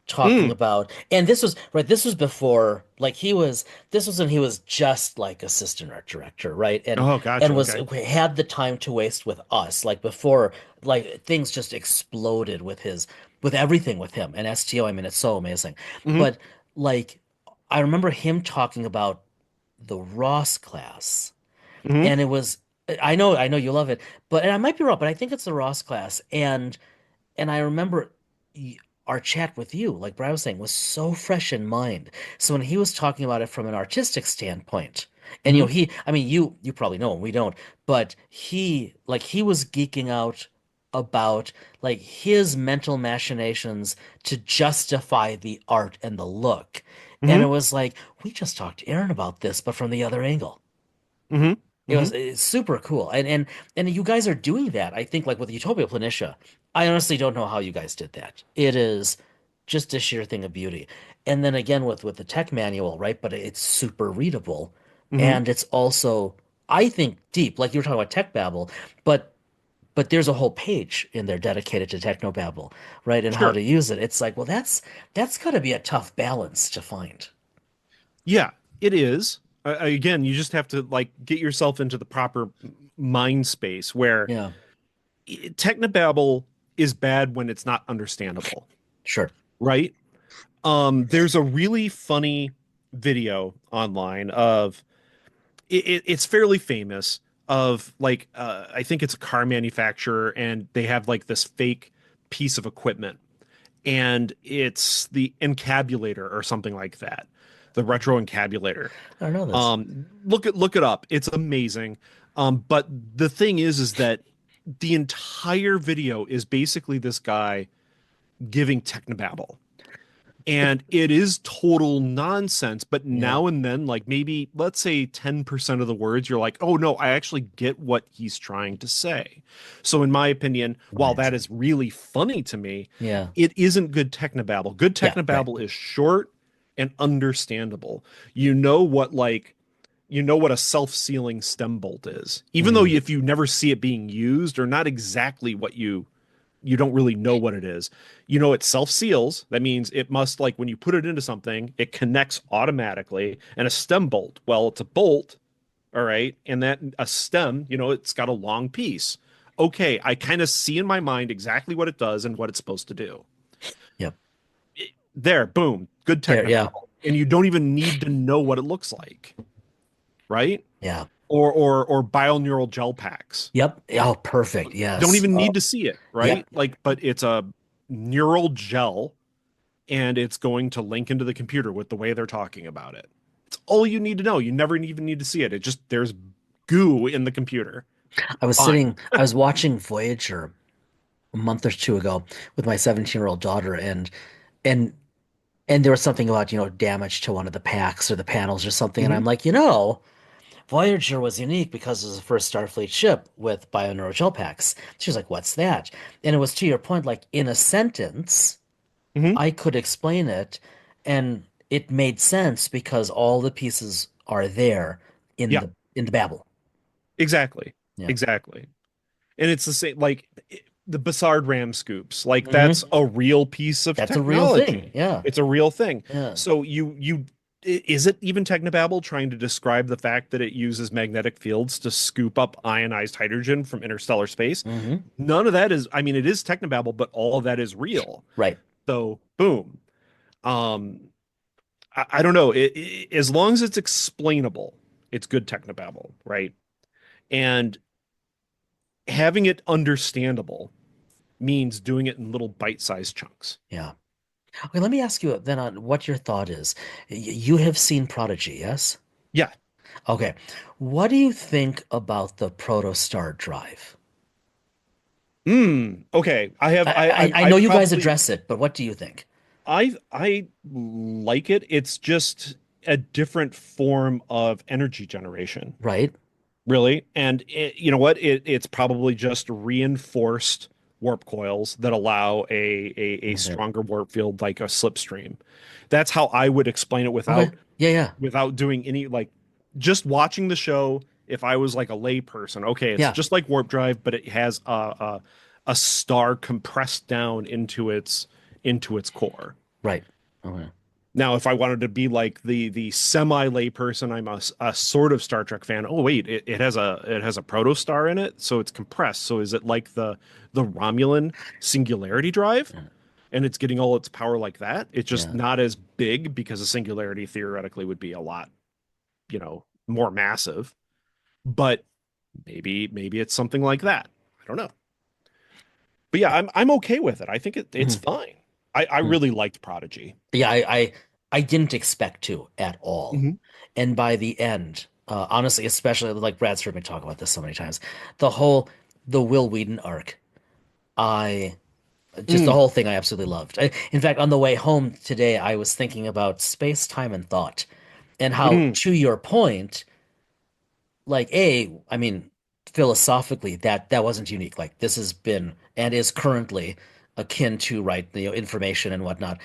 talking Mm. about, and this was right, this was before, like this was when he was just like assistant art director, right? Oh, And gotcha. was Okay. had the time to waste with us, like before, like things just exploded with everything with him and STO. I mean, it's so amazing. Hmm. But like I remember him talking about the Ross class, Hmm. and it was, I know you love it, but and I might be wrong, but I think it's the Ross class. And I remember our chat with you, like Brian was saying, was so fresh in mind. So when he was talking about it from an artistic standpoint, and Hmm. I mean, you probably know him, we don't, but he was geeking out about like his mental machinations to justify the art and the look. And it Hmm. was like, we just talked to Aaron about this, but from the other angle. Hmm. Hmm. It's super cool. And you guys are doing that. I think like with Utopia Planitia, I honestly don't know how you guys did that. It is just a sheer thing of beauty. And then again with the tech manual, right? But it's super readable. Hmm. And it's also, I think, deep, like you were talking about tech babble, but there's a whole page in there dedicated to technobabble, right? And how Sure. to use it. It's like, well, that's gotta be a tough balance to find. Yeah, it is. Again, you just have to like get yourself into the proper mind space where Yeah, technobabble is bad when it's not understandable, sure. right? There's a really funny video online of it's fairly famous of like I think it's a car manufacturer and they have like this fake piece of equipment and it's the encabulator or something like that, the retro encabulator. I don't know this. Look it up. It's amazing. But the thing is that the entire video is basically this guy giving technobabble. And it is total nonsense, but Yeah, now and then, like maybe let's say 10% of the words, you're like, oh no, I actually get what he's trying to say. So in my opinion, while right. that is really funny to me, Yeah, it isn't good technobabble. Good yeah, right. technobabble is short and understandable. You know what like you know what a self-sealing stem bolt is. Even though Hmm. if you never see it being used or not exactly what you don't really know what it is. You know, it self seals. That means it must, like, when you put it into something, it connects automatically. And a stem bolt, well, it's a bolt, all right. And that a stem, it's got a long piece. Okay, I kind of see in my mind exactly what it does and what it's supposed to do. Yep. There, boom, good There. Yeah. technobabble. And you don't even need to know what it looks like, right? Yeah. Or bioneural gel packs. Yep. Oh, perfect. Don't Yes. even Oh, need to see it, right? yep. Like, but it's a neural gel and it's going to link into the computer with the way they're talking about it. It's all you need to know. You never even need to see it. It just there's goo in the computer. Fine. I was watching Voyager a month or two ago with my 17-year-old daughter, and and there was something about, damage to one of the packs or the panels or something, and Hmm. I'm like, Voyager was unique because it was the first Starfleet ship with bioneural packs. She was like, "What's that?" And it was to your point, like in a sentence, Hmm. I could explain it, and it made sense because all the pieces are there Yeah, in the babble. exactly. Yeah. Exactly. And it's the same like the Bassard Ram scoops. Like Hmm. that's a real piece of That's a real thing. technology. Yeah. It's a real thing. Yeah. So is it even technobabble trying to describe the fact that it uses magnetic fields to scoop up ionized hydrogen from interstellar space? Hmm. None of that is, I mean, it is technobabble, but all of that is real. Right. So boom. Um, I don't know. As long as it's explainable, it's good technobabble, right? And having it understandable means doing it in little bite-sized chunks. Yeah. Okay, let me ask you then on what your thought is. You have seen Prodigy, yes? Yeah. Okay. What do you think about the Protostar drive? Okay. I have I I know you guys probably address it, but what do you think? I like it. It's just a different form of energy generation, Right? really. And you know what? It's probably just reinforced warp coils that allow a Okay. stronger warp field like a slipstream. That's how I would explain it Okay. Yeah, yeah. without doing any like just watching the show. If I was like a lay person, okay, it's Yeah. just like warp drive, but it has a star compressed down into its core. Right. Okay. Now, if I wanted to be like the semi lay person, I'm a sort of Star Trek fan. Oh wait, it has a protostar in it, so it's compressed. So is it like the Romulan singularity drive? Yeah. And it's getting all its power like that. It's just Yeah. not as big because a singularity theoretically would be a lot, more massive. But maybe it's something like that. I don't know. But yeah, I'm okay with it. I think it's Mhm. fine. I Mhm. really liked Prodigy. Yeah, I didn't expect to at all. Hmm. And by the end, honestly, especially like Brad's heard me talk about this so many times, the whole the Will Wheaton arc, I just the Mm, whole thing I absolutely loved. In fact, on the way home today, I was thinking about space, time, and thought, and how, mm, to your point, like, I mean, philosophically, that wasn't unique. Like, this has been and is currently akin to, right, information and whatnot,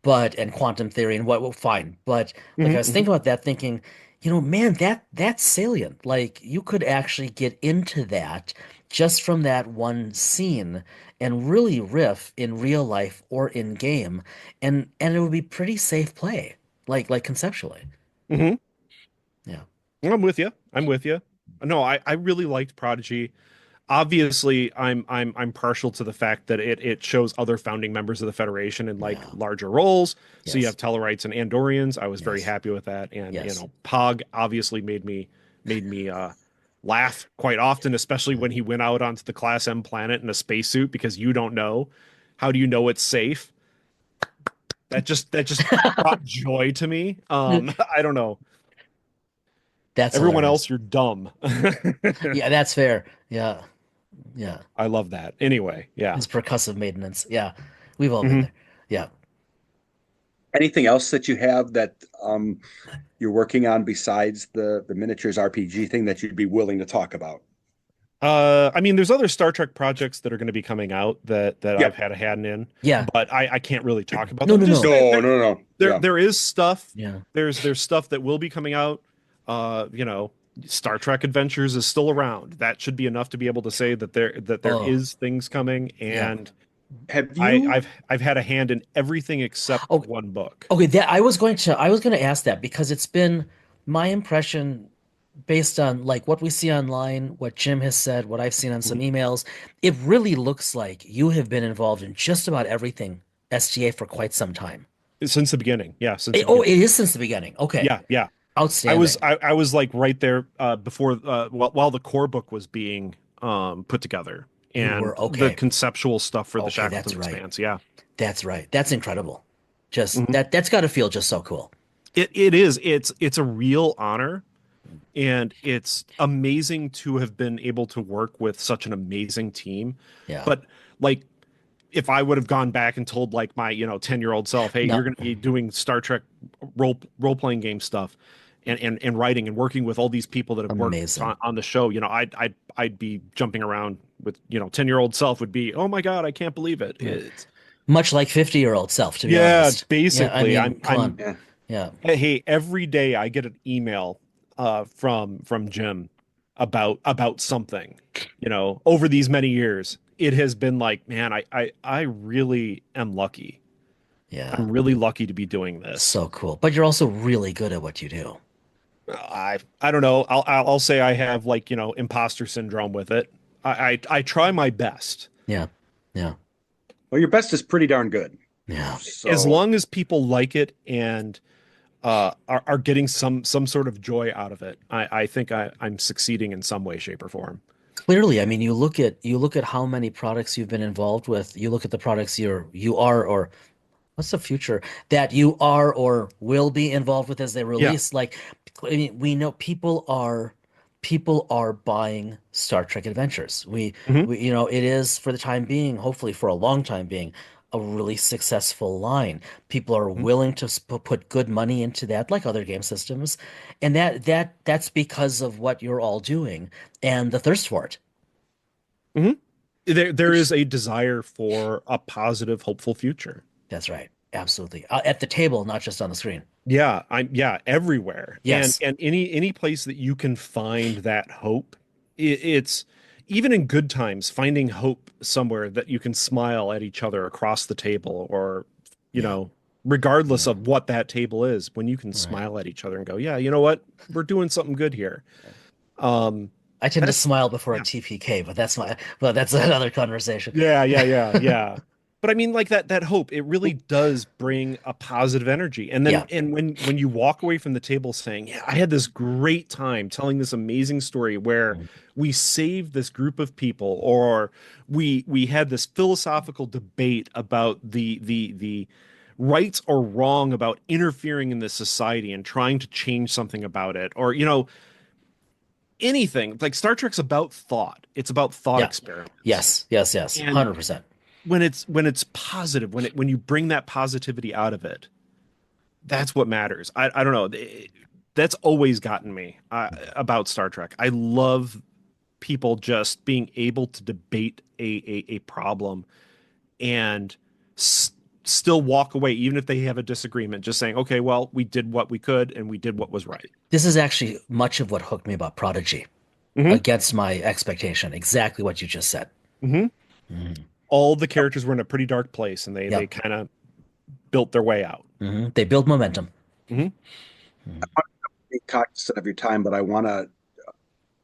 but and quantum theory and what, well, fine. But like, I was hmm. thinking about that, thinking, man, that's salient. Like, you could actually get into that just from that one scene and really riff in real life or in game, and it would be pretty safe play, like conceptually. Hmm. Yeah. I'm with you. I'm with you. No, I really liked Prodigy. Obviously, I'm partial to the fact that it shows other founding members of the Federation in like Yeah. larger roles. So you Yes. have Tellarites and Andorians. I was very Yes. happy with that, and Yes. Pog obviously made me laugh quite often, especially when he went out onto the Class M planet in a spacesuit because you don't know. How do you know it's safe? That just brought joy to me. I don't know. That's Everyone hilarious. else, you're dumb. Yeah, that's fair. Yeah. Yeah. I love that. Anyway, yeah. His percussive maintenance. Yeah. We've all been Hmm. there. Yeah. Anything else that you have that you're working on besides the miniatures RPG thing that you'd be willing to talk about? I mean, there's other Star Trek projects that are going to be coming out that Yeah. I've had a hand in, Yeah. but I can't really talk about No, them. no, Just no. No, no, no, no. Yeah. there is stuff. Yeah. There's stuff that will be coming out. You know, Star Trek Adventures is still around. That should be enough to be able to say that there Oh, is things coming, yeah. and Have you I've had a hand in everything except Oh, one book. okay. That I was going to ask that because it's been my impression based on like what we see online, what Jim has said, what I've seen on some Mhm. emails. It really looks like you have been involved in just about everything SGA for quite some time. Since the beginning, yeah, since the Oh, beginning, it is since the beginning. Okay. yeah, yeah. Outstanding. I was like right there before while the core book was being put together You and were the okay. conceptual stuff for the Okay, Shackleton that's right. Expanse. Yeah. That's right. That's incredible. Just Mhm. that's got to feel just so cool. It is. It's a real honor, and it's amazing to have been able to work with such an amazing team. Yeah. But like if I would have gone back and told like my, 10-year-old self, hey, you're No, going to be doing Star Trek role playing game stuff and writing and working with all these people that have worked amazing. on the show, I'd be jumping around with, 10-year-old self would be, oh my God, I can't believe it. Yeah. It's Much like 50-year-old self, to be yeah, honest. Yeah, I basically mean, come on. yeah. Yeah. hey, every day I get an email from Jim about something, over these many years. It has been like, man, I really am lucky. Yeah. I'm really lucky to be doing this. So cool. But you're also really good at what you do. I don't know. I'll say I have like, imposter syndrome with it. I try my best. Yeah. Yeah. Well, your best is pretty darn good. Yeah. As So, long as people like it and are getting some sort of joy out of it, I think I'm succeeding in some way, shape, or form. Clearly, I mean, you look at how many products you've been involved with. You look at the products you are or what's the future that you are or will be involved with as they Yeah. release? Like, I mean, we know people are buying Star Trek Adventures. Hmm. It is for the time being, hopefully for a long time being, a really successful line. People are willing to put good money into that, like other game systems, and that's because of what you're all doing and the thirst for it. Hmm. There is it's a desire for a positive, hopeful future. That's right. Absolutely. At the table, not just on the screen. Yeah, everywhere. And Yes. and any place that you can find that hope, it's even in good times, finding hope somewhere that you can smile at each other across the table or, you Yeah. know, regardless Yeah. of what that table is, when you can Right. smile at each other and go, yeah, you know what? We're doing something good here. Um, I tend to that's smile before a yeah. TPK, but that's another conversation. Yeah. But I mean, like that hope, it really does bring a positive energy. And then Yeah. and when you walk away from the table saying, yeah, I had this great time telling this amazing story where we saved this group of people, or we had this philosophical debate about the rights or wrong about interfering in this society and trying to change something about it, or anything. Like Star Trek's about thought. It's about thought Yeah. experiments. Yes. Yes. Yes. And 100%. when it's positive, when you bring that positivity out of it, that's what matters. I don't know. That's always gotten me about Star Trek. I love people just being able to debate a problem and s still walk away, even if they have a disagreement, just saying, okay, well, we did what we could and we did what was right. This is actually much of what hooked me about Prodigy, Hmm. against my expectation. Exactly what you just said. Hmm. Mhm. All the characters were in a pretty dark place and they Yep. kind of built their way out. They build momentum. Hmm. Mhm. be cognizant of your time, but I want to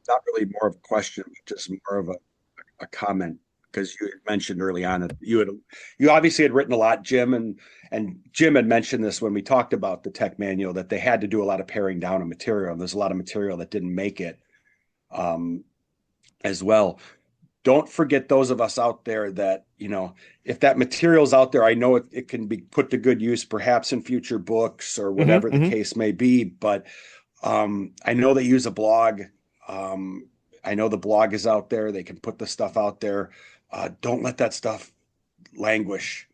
not really more of a question, but just more of a comment because you had mentioned early on that you obviously had written a lot, Jim, and Jim had mentioned this when we talked about the tech manual that they had to do a lot of paring down of material. And there's a lot of material that didn't make it um, as well. Don't forget those of us out there that, if that material's out there, I know it can be put to good use, perhaps in future books or Hmm. whatever the Hmm. case may be. But I know they use a blog. I know the blog is out there. They can put the stuff out there. Don't let that stuff languish.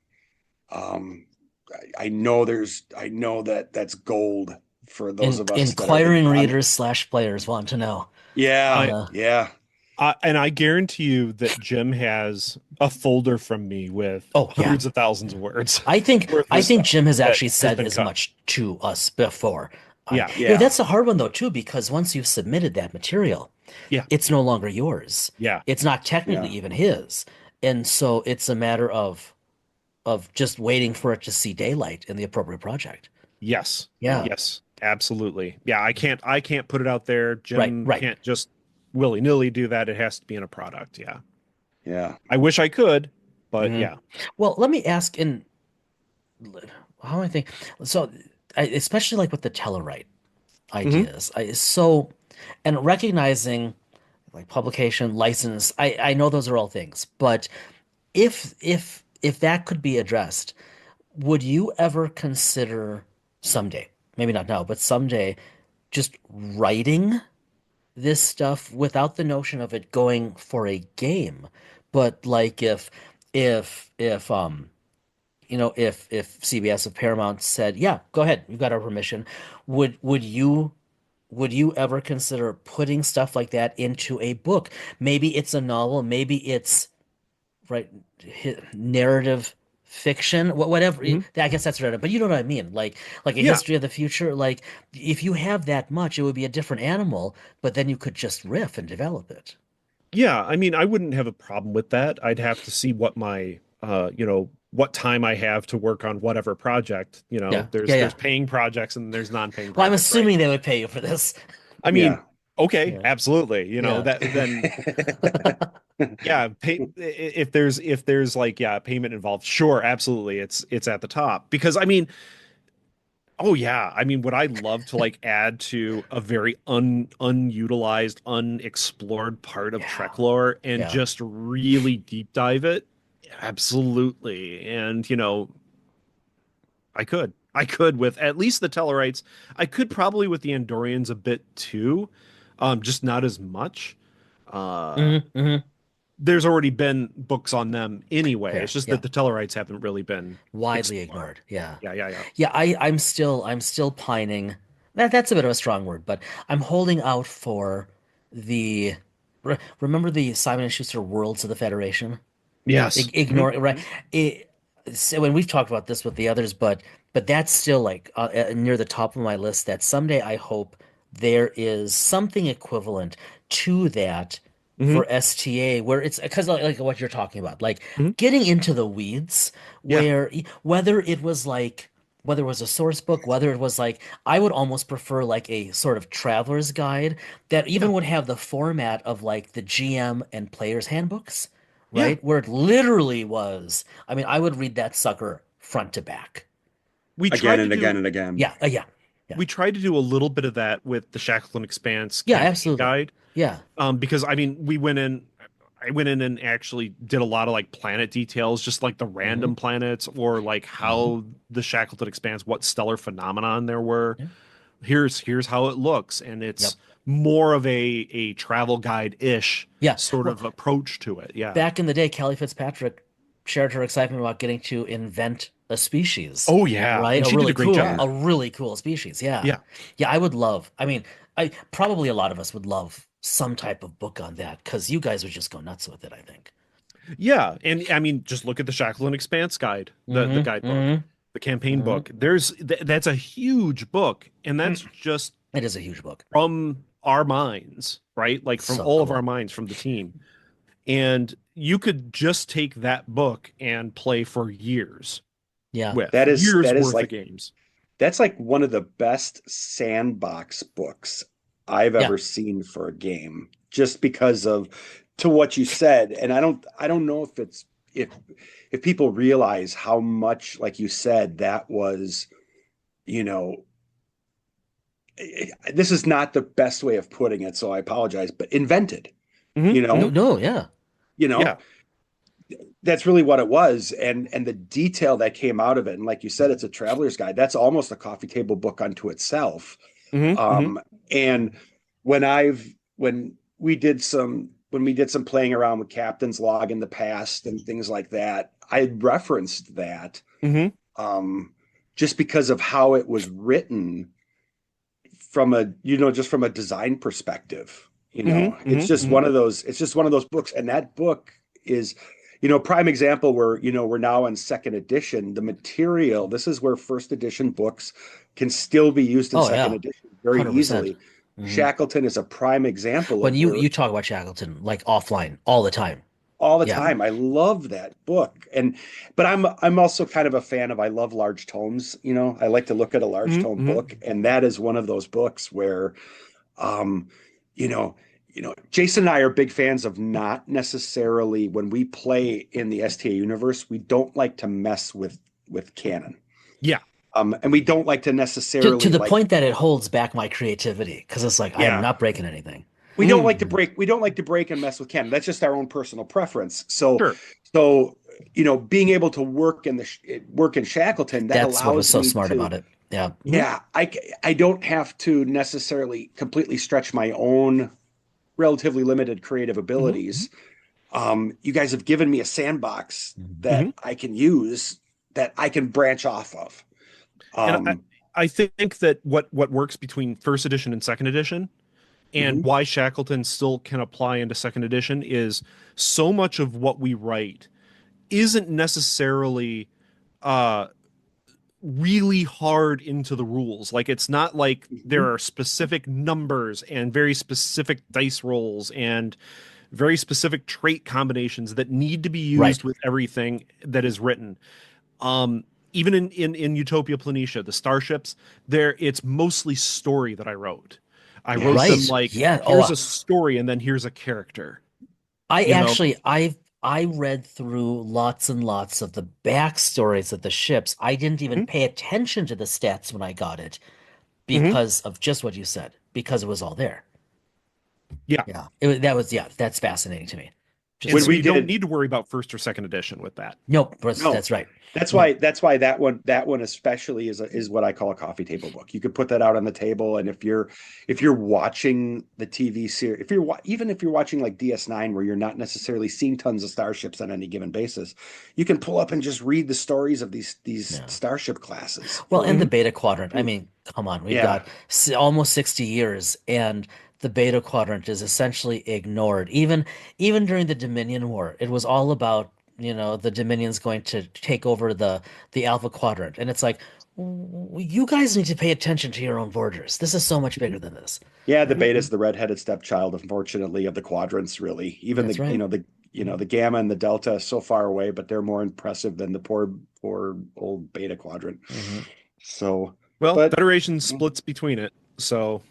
Um, I know that's gold for those of us that are Inquiring I'm readers slash players want to know. yeah, I, Uh, yeah. and I guarantee you that Jim has a folder from me with oh yeah. hundreds of thousands of words I think worth I of think stuff Jim has that actually has said been as cut. much to us before. Yeah, Yeah. That's a hard one though too, because once you've submitted that material, yeah, it's no longer yours. yeah, It's not technically Yeah. even his. And so it's a matter of just waiting for it to see daylight in the appropriate project. yes, Yeah. Yeah. yes, absolutely. Yeah, I can't put it out there. Right, Jim right. can't just willy-nilly do that. It has to be in a product. Yeah. Yeah. I wish I could, but Hmm. yeah. Well, let me ask in how I think so especially like with the Tellarite Hmm. ideas. And recognizing like publication, license, I know those are all things, but if that could be addressed, would you ever consider someday, maybe not now, but someday, just writing this stuff without the notion of it going for a game? But like if if CBS, if Paramount said, "Yeah, go ahead, you've got our permission," would you ever consider putting stuff like that into a book? Maybe it's a novel, maybe it's right narrative fiction, whatever. Hmm. I guess that's right, but you know what I mean. Like a Yeah. history of the future. Like if you have that much, it would be a different animal, but then you could just riff and develop it. Yeah, I mean, I wouldn't have a problem with that. I'd have to see what what time I have to work on whatever project. Yeah, yeah, There's yeah. paying projects and there's non-paying Well, I'm projects, right? assuming they would pay you for this. I mean, Yeah. okay, Yeah, absolutely. yeah. That then yeah, if there's like payment involved, sure, absolutely. It's at the top because I mean, oh yeah, I mean, would I love to like add to a very unutilized, unexplored part of Yeah, Trek lore and yeah. just really deep dive it? Absolutely. And I could with at least the Tellarites. I could probably with the Andorians a bit too, just not as much. Uh, Hmm. there's already been books on them anyway. It's Fair. just Yeah. that the Tellarites haven't really been Widely explored. ignored. Yeah. Yeah, yeah, yeah. Yeah, I'm still pining. That's a bit of a strong word, but I'm holding out for the remember the Simon and Schuster Worlds of the Federation? Yes. Ignore right. It, so when we've talked about this with the others, but that's still like near the top of my list. That someday I hope there is something equivalent to that Hmm. for STA, where it's because like what you're talking about, like Hmm. getting into the weeds, Yeah. where whether it was like whether it was a source book, whether it was like I would almost prefer like a sort of traveler's guide that Yeah. even would have the format of like the GM and players handbooks, Yeah. right? Where it literally was. I mean, I would read that sucker front to back. We Again tried to and again do and again. Yeah, yeah, yeah, we tried to do a little bit of that with the Shackleton Expanse yeah, campaign absolutely. guide. Yeah. Because I mean, I went in and actually did a lot of like planet details, just like the Hmm. random planets or like Hmm. how the Shackleton Expanse, what stellar phenomenon there were. Yeah. Here's how it looks, and Yep. it's more of a travel guide-ish Yeah. sort Well, of approach to it. Yeah. back in the day, Kelly Fitzpatrick shared her excitement about getting to invent a species, Oh yeah, right? and she did a great Yeah. job. A really cool species. Yeah. Yeah. Yeah, I would love. I mean, I probably a lot of us would love some type of book on that because you guys would just go nuts with it, I think. Yeah, and I mean, just look at the Shackleton Expanse guide, the Hmm. guidebook, Hmm. the campaign Hmm. book. That's a huge book, and that's just It is a huge book. from our minds, right? Like from So all of our cool. minds from the team. And you could just take that book and play for years Yeah. with That years is worth of like games. that's like one of the best sandbox books I've Yeah. ever seen for a game, just because of to what you said. And I don't know if it's if people realize how much, like you said, that was, you know, this is not the best way of putting it, so I apologize, but invented, Hmm. you Hmm. No, know, no, yeah. you Yeah. know, that's really what it was. And the detail that came out of it. And like you said, it's a traveler's guide. That's almost a coffee table book unto itself. Hmm. Hmm. And when I've when we did some playing around with Captain's Log in the past and things like that, I referenced that. Hmm. Um, just because of how it was written from a, just from a design perspective. It's just one of those books. And that book is, prime example where, we're now in second edition. The material, this is where first edition books can still be used in Oh second yeah, edition very 100%. easily. Shackleton is a prime example When of you where you talk about Shackleton like offline all the time. all the Yeah. time. I love that book. But I'm also kind of a fan of, I love large tomes, I like to look at a large tome Mm-hmm. book, and that is one of those books where um, you know, Jason and I are big fans of, not necessarily when we play in the STA universe, we don't like to mess with canon. Yeah. And we don't like to To necessarily the like, point that it holds back my creativity because it's like I am yeah, not breaking anything. Mm-hmm. we don't like to break and mess with canon. That's just our own personal preference. So Sure. so being able to work in Shackleton, that That's what was allows so me smart to, about it. Yeah. Mm-hmm. yeah, I don't have to necessarily completely stretch my own relatively limited creative Mm-hmm. abilities. You guys have given me a sandbox Mhm. Mm-hmm. that I can use, that I can branch off of. And Um, I think that what works between first edition and second edition, and mhm. why Shackleton still can apply into second edition, is so much of what we write isn't necessarily uh really hard into the rules. Like, it's not like Mhm. there are specific numbers and very specific dice rolls and very specific trait combinations that need to be Right. used with everything that is written. Um, Even in Utopia Planitia, the starships, there it's mostly story that I wrote. I wrote them Yes. Right. like, Yeah. here's Oh, a story and then here's a character. I You know, actually I read through lots and lots of the backstories of the ships. I didn't even Mhm, pay attention to the stats when I got it mhm. because of just what you said, because it was all there. Yeah. Yeah. Yeah, that's fascinating to me. And When Just so we you don't did, need to worry about first or second edition with that. nope, no, that's right. that's Nope. why that one especially is what I call a coffee table book. You could put that out on the table, and if you're watching the TV series, even if you're watching like DS9, where you're not necessarily seeing tons of starships on any given basis, you can pull up and just read the stories of these Yeah. starship classes Well, and the Mhm. beta quadrant. I mean, come on, we've yeah. got almost 60 years, and the beta quadrant is essentially ignored. Even during the Dominion War, it was all about, the Dominion's going to take over the Alpha Quadrant, and it's like, you guys need to pay attention to your own borders. This is so much bigger than this. Yeah, the Yeah, beta is the redheaded stepchild, unfortunately, of the quadrants, really. Even that's right. the gamma and the delta so far away, but they're more impressive than the poor old beta quadrant. Hmm. So, Well, but Federation splits between it. So,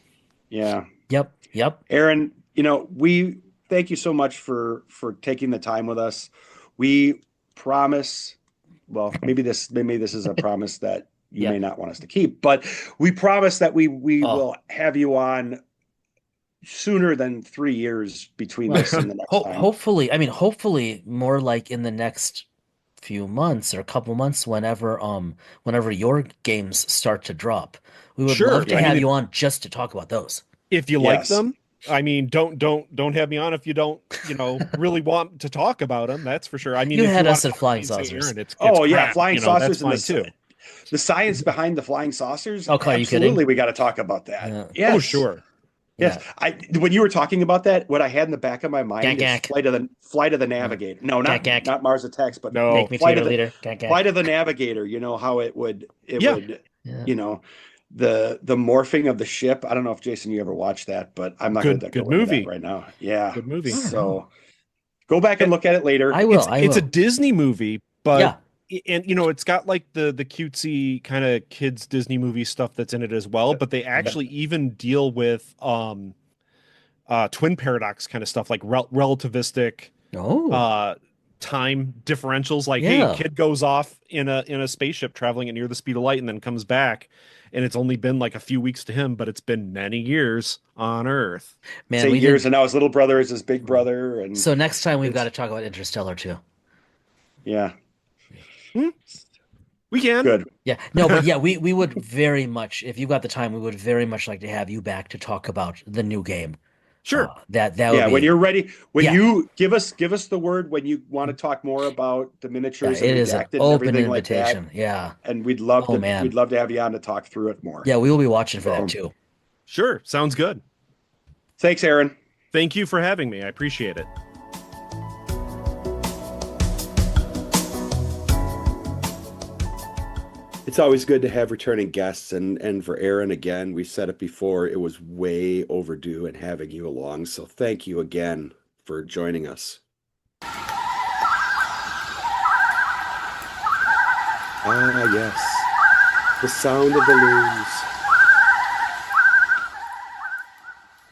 yeah, Yep, yep. Aaron, we thank you so much for taking the time with us. We promise, well, maybe this is a promise that you Yeah. may not want us to keep, but we promise that we Oh, will have you on sooner than 3 years between well, this and the next time. hopefully more like in the next few months or a couple months whenever your games start to drop. We would sure. love to I Yeah. mean, have you on just to talk about those. if you like Yes. them, I mean, don't have me on if you don't, really want to talk about them. That's for sure. I mean, You if you had want us to at come to me flying and say, saucers. Aaron, it's Oh yeah, crap, flying that's saucers and fine too. the science behind the flying saucers. Oh, are you kidding? Absolutely, we got to talk about that. Yeah. Oh, Yes. sure. Yes. Yeah. I When you were talking about that, what I had in the back of my Gank mind is gank. Flight of the Yeah. Navigator. No, Gank not gank. Mars Attacks, but No. Make me Flight theater of the leader. Gank Flight gank. of the Navigator. How it Yeah. would, Yeah. you know, the morphing of the ship. I don't know if Jason, you ever watched that, but I'm not going to Good go into that movie. right now. Yeah. Good movie. I don't know. So go back and It, look at it later. I will. I it's a will. Disney movie, but Yeah. and it's got like the cutesy kind of kids Disney movie stuff that's in it as well, Yep. but they Mhm. Yep. actually even deal with twin paradox kind of stuff, like relativistic Oh, uh time differentials. Like, hey, yeah. kid goes off in a spaceship traveling at near the speed of light and then comes back, and it's only been like a few weeks to him, but it's been many years on Earth. It's Man, we 8 years, didn't. and now his little brother is his big brother, and So next time we've got it's to talk about Interstellar too. yeah, Hmm, we can. good. Yeah. No, but yeah, we would very much, if you got the time, we would very much like to have you back to talk about the new game. Sure. That would Yeah, when be you're ready, when yeah. you give us the word when you want to talk more about the Yeah, miniatures and it is an redacted and open everything like that, invitation. Yeah. and Oh we'd man. love to have you on to talk through it more. Yeah, we will be watching for that So, too. Sure. Sounds good. thanks, Aaron. Thank you for having me. I appreciate it. It's always good to have returning guests, and for Aaron again, we said it before, it was way overdue in having you along. So thank you again for joining us. Ah, yes, the sound of the loons.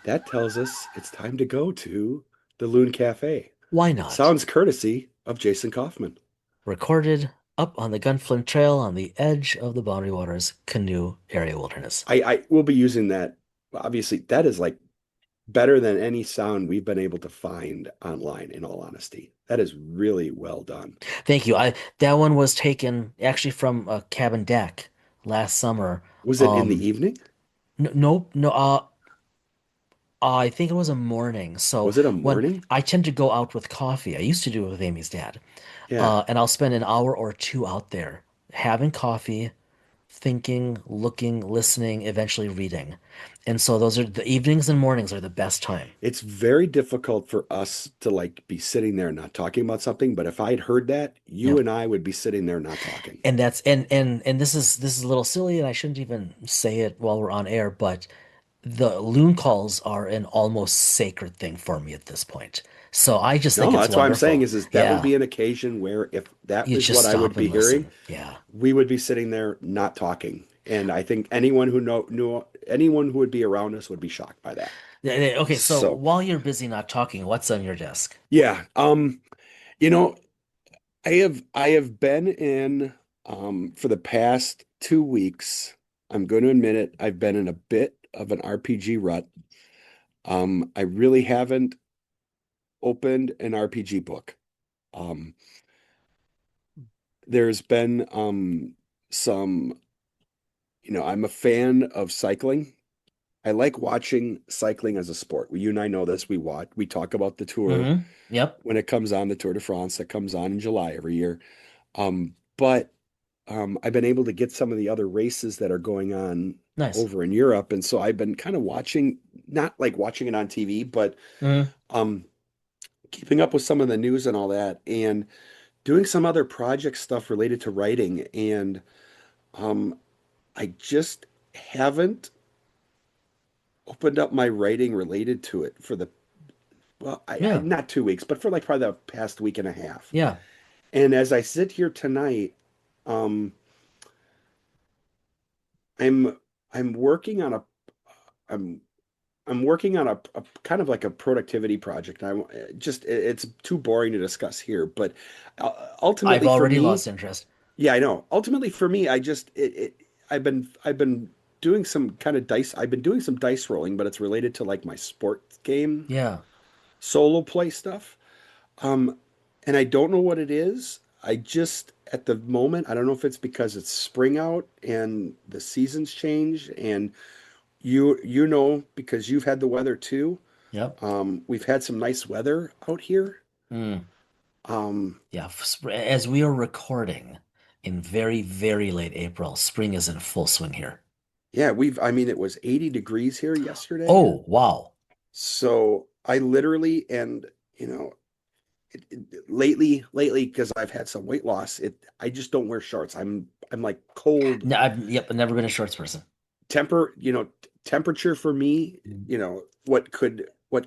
That tells us it's time to go to the Loon Cafe. Why not? Sounds courtesy of Jason Kaufman. Recorded up on the Gunflint Trail on the edge of the Boundary Waters Canoe Area Wilderness. I will be using that. Obviously, that is like better than any sound we've been able to find online, in all honesty. That is really well done. Thank you. I That one was taken actually from a cabin deck last summer. Was it in the Um, evening? nope, no. I think it was a morning. So Was it a when morning? I tend to go out with coffee, I used to do it with Amy's dad. Yeah. And I'll spend an hour or two out there having coffee, thinking, looking, listening, eventually reading. And so those are the evenings and mornings are the best time. It's very difficult for us to like be sitting there not talking about something, but if I'd heard that, Yeah. you and I would be sitting there not talking. And that's and this is a little silly, and I shouldn't even say it while we're on air, but the loon calls are an almost sacred thing for me at this point. So I just think No, it's that's what I'm saying wonderful. is that would Yeah. be an occasion where if that You is just what I would stop be and hearing, listen. Yeah. we would be sitting there not talking. And I think anyone who knew anyone who would be around us would be shocked by that. Okay, so So, while you're busy not talking, what's on your desk? yeah, you know, I have been in for the past 2 weeks. I'm going to admit it, I've been in a bit of an RPG rut. I really haven't opened an RPG book. Um, there's been some, I'm a fan of cycling. I like watching cycling as a sport. You and I know this. We talk about the tour Yep. when it comes on, the Tour de France that comes on in July every year. But I've been able to get some of the other races that are going on Nice. over in Europe, and so I've been kind of watching, not like watching it on TV, but hmm um, keeping up with some of the news and all that, and doing some other project stuff related to writing. And um, I just haven't opened up my writing related to it for the well, I Yeah. not 2 weeks, but for like probably the past week and a half. Yeah. And as I sit here tonight, um, I'm I'm working on a I'm I'm working on a kind of like a productivity project. It's too boring to discuss here, but I've ultimately for already me, lost interest. yeah, I know. Ultimately for me, I just I've been doing some kind of dice. I've been doing some dice rolling, but it's related to like my sports game Yeah. solo play stuff. Um, and I don't know what it is. I just at the moment, I don't know if it's because it's spring out and the seasons change, and you know because you've had the weather too. Yep. We've had some nice weather out here. Mm. Um, Yeah. As we are recording in very, very late April, spring is in full swing here. yeah, I mean, it was 80 degrees here yesterday. Oh, wow. So I literally, and you know, lately, because I've had some weight loss, I just don't wear shorts. I'm like cold No, I've never been a shorts person. temperature for me, Mm. what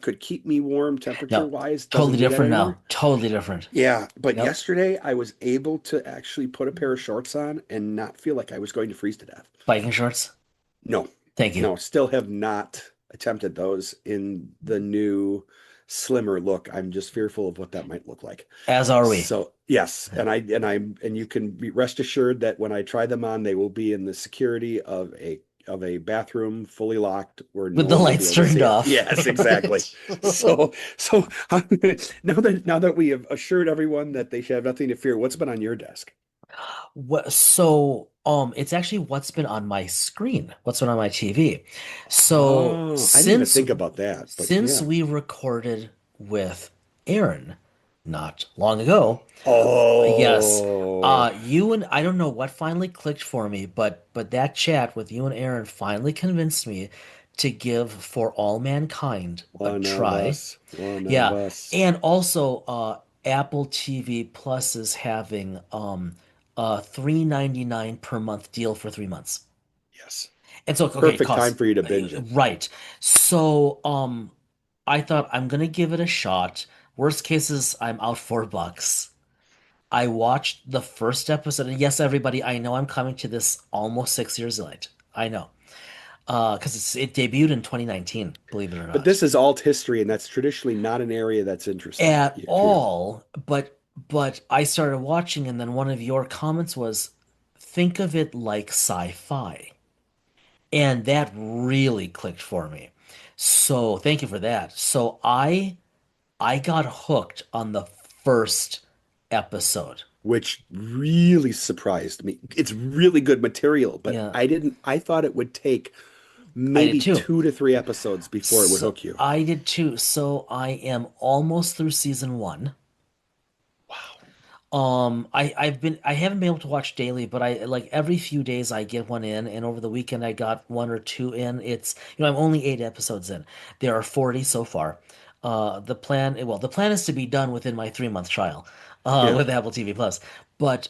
could keep me warm temperature No, wise doesn't totally do that different anymore. now. Totally different. Yeah, but Yep. yesterday I was able to actually put a pair of shorts on and not feel like I was going to freeze to death. Biking shorts. No, Thank you. no, still have not attempted those in the new slimmer look. I'm just fearful of what that might look like. As are we. So yes, and you can be rest assured that when I try them on, they will be in the security of a bathroom fully locked where no With the one will be lights able to turned see it. off. Yes, exactly. So now that we have assured everyone that they should have nothing to fear, what's been on your desk? It's actually what's been on my screen, what's been on my TV. So Oh, I didn't even think about that, but since yeah. we recorded with Aaron not long ago, yes, Oh, you and I don't know what finally clicked for me, but that chat with you and Aaron finally convinced me to give For All Mankind a one of try. us, one of Yeah, us. and also Apple TV Plus is having a $3.99 per month deal for 3 months. Yes. And so okay, it Perfect time costs for you to binge it. right. So I thought I'm gonna give it a shot. Worst cases, I'm out $4. I watched the first episode, and yes, everybody, I know I'm coming to this almost 6 years late. I know. Because it debuted in 2019, believe it or But not. this is alt history, and that's traditionally not an area that's interesting At to you. all, but I started watching, and then one of your comments was, think of it like sci-fi. And that really clicked for me. So thank you for that. So I got hooked on the first episode. Which really surprised me. It's really good material, but Yeah, I thought it would take I did maybe too. 2 to 3 episodes before it would So hook you. I did too. So I am almost through season one. Wow. I haven't been able to watch daily, but I like every few days I get one in, and over the weekend I got one or two in. I'm only 8 episodes in. There are 40 so far. The plan is to be done within my 3 month trial, Yeah. with Apple TV Plus. But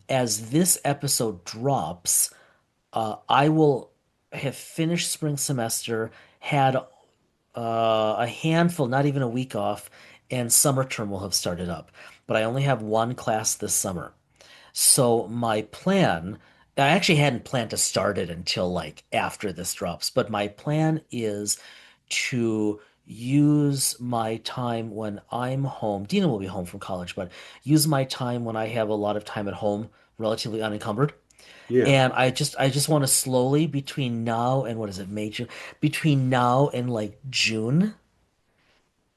as this episode drops, I will have finished spring semester, had a handful, not even a week off, and summer term will have started up. But I only have one class this summer. So my plan, I actually hadn't planned to start it until like after this drops, but my plan is to use my time when I'm home. Dina will be home from college, but use my time when I have a lot of time at home, relatively unencumbered. Yeah. And I just want to slowly between now and what is it, May, June, between now and like June.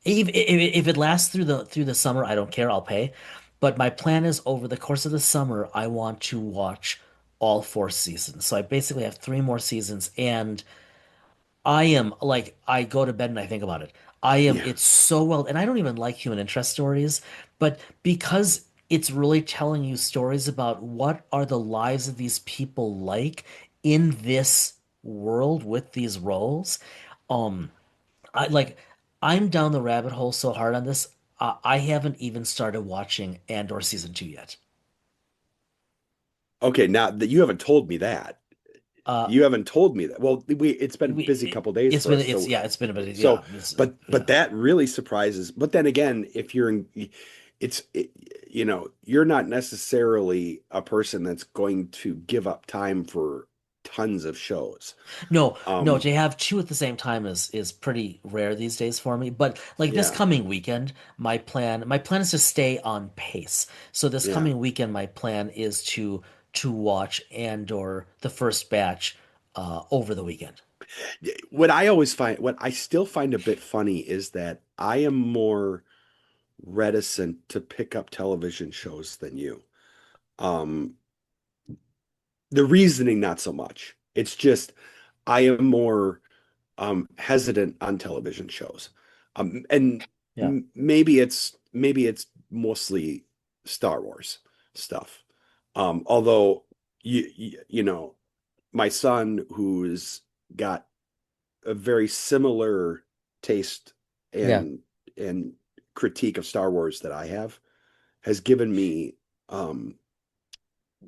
If it lasts through the summer, I don't care, I'll pay. But my plan is over the course of the summer, I want to watch all 4 seasons. So I basically have 3 more seasons, and I am like I go to bed and I think about it. Yeah. It's so well, and I don't even like human interest stories, but because it's really telling you stories about what are the lives of these people like in this world with these roles. Um, I like I'm down the rabbit hole so hard on this. I haven't even started watching Andor season 2 yet. Okay, now that you haven't told me that. Uh, You haven't told me that. Well, it's been a busy couple days it's for been us, so it's been a bit, so yeah, but yeah. that really surprises. But then again, if you're in it's it, you're not necessarily a person that's going to give up time for tons of shows. No, no, Um to have two at the same time is pretty rare these days for me. But like this yeah. coming weekend, my plan is to stay on pace. So this Yeah. coming weekend, my plan is to watch Andor the first batch over the weekend. What I still find a bit funny is that I am more reticent to pick up television shows than you. Um, the reasoning, not so much. It's just I am more hesitant on television shows. And Yeah. maybe it's mostly Star Wars stuff. Although my son who's got a very similar taste Yeah. and and critique of Star Wars that I have has given me um,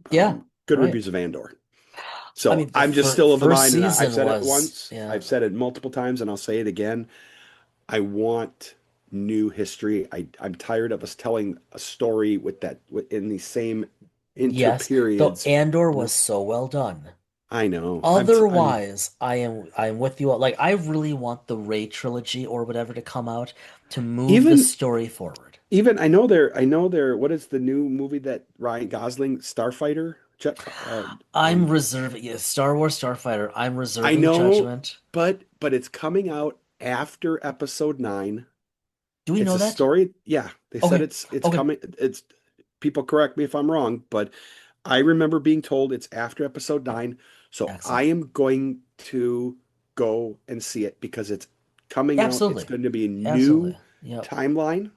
Yeah. good Right. reviews of Andor. I So mean, the I'm just still of the first mind, and I've season said it was, once, yeah. I've said it multiple times, and I'll say it again. I want new history. I'm tired of us telling a story in the same inter Yes, though periods. Andor You was know, so well done. I know. I'm Otherwise, I'm with you. Like I really want the Ray trilogy or whatever to come out to move the even story forward. even I know there. What is the new movie that Ryan Gosling, Starfighter? I'm reserving, yeah, Star Wars Starfighter. I'm I reserving know, judgment. but it's coming out after episode 9. Do we It's know a that? story. Yeah, they said Okay. it's Okay. coming. It's people correct me if I'm wrong, but I remember being told it's after episode 9, so I Excellent. am going to go and see it because it's coming out. It's Absolutely. going to be a new Absolutely. Yep. timeline.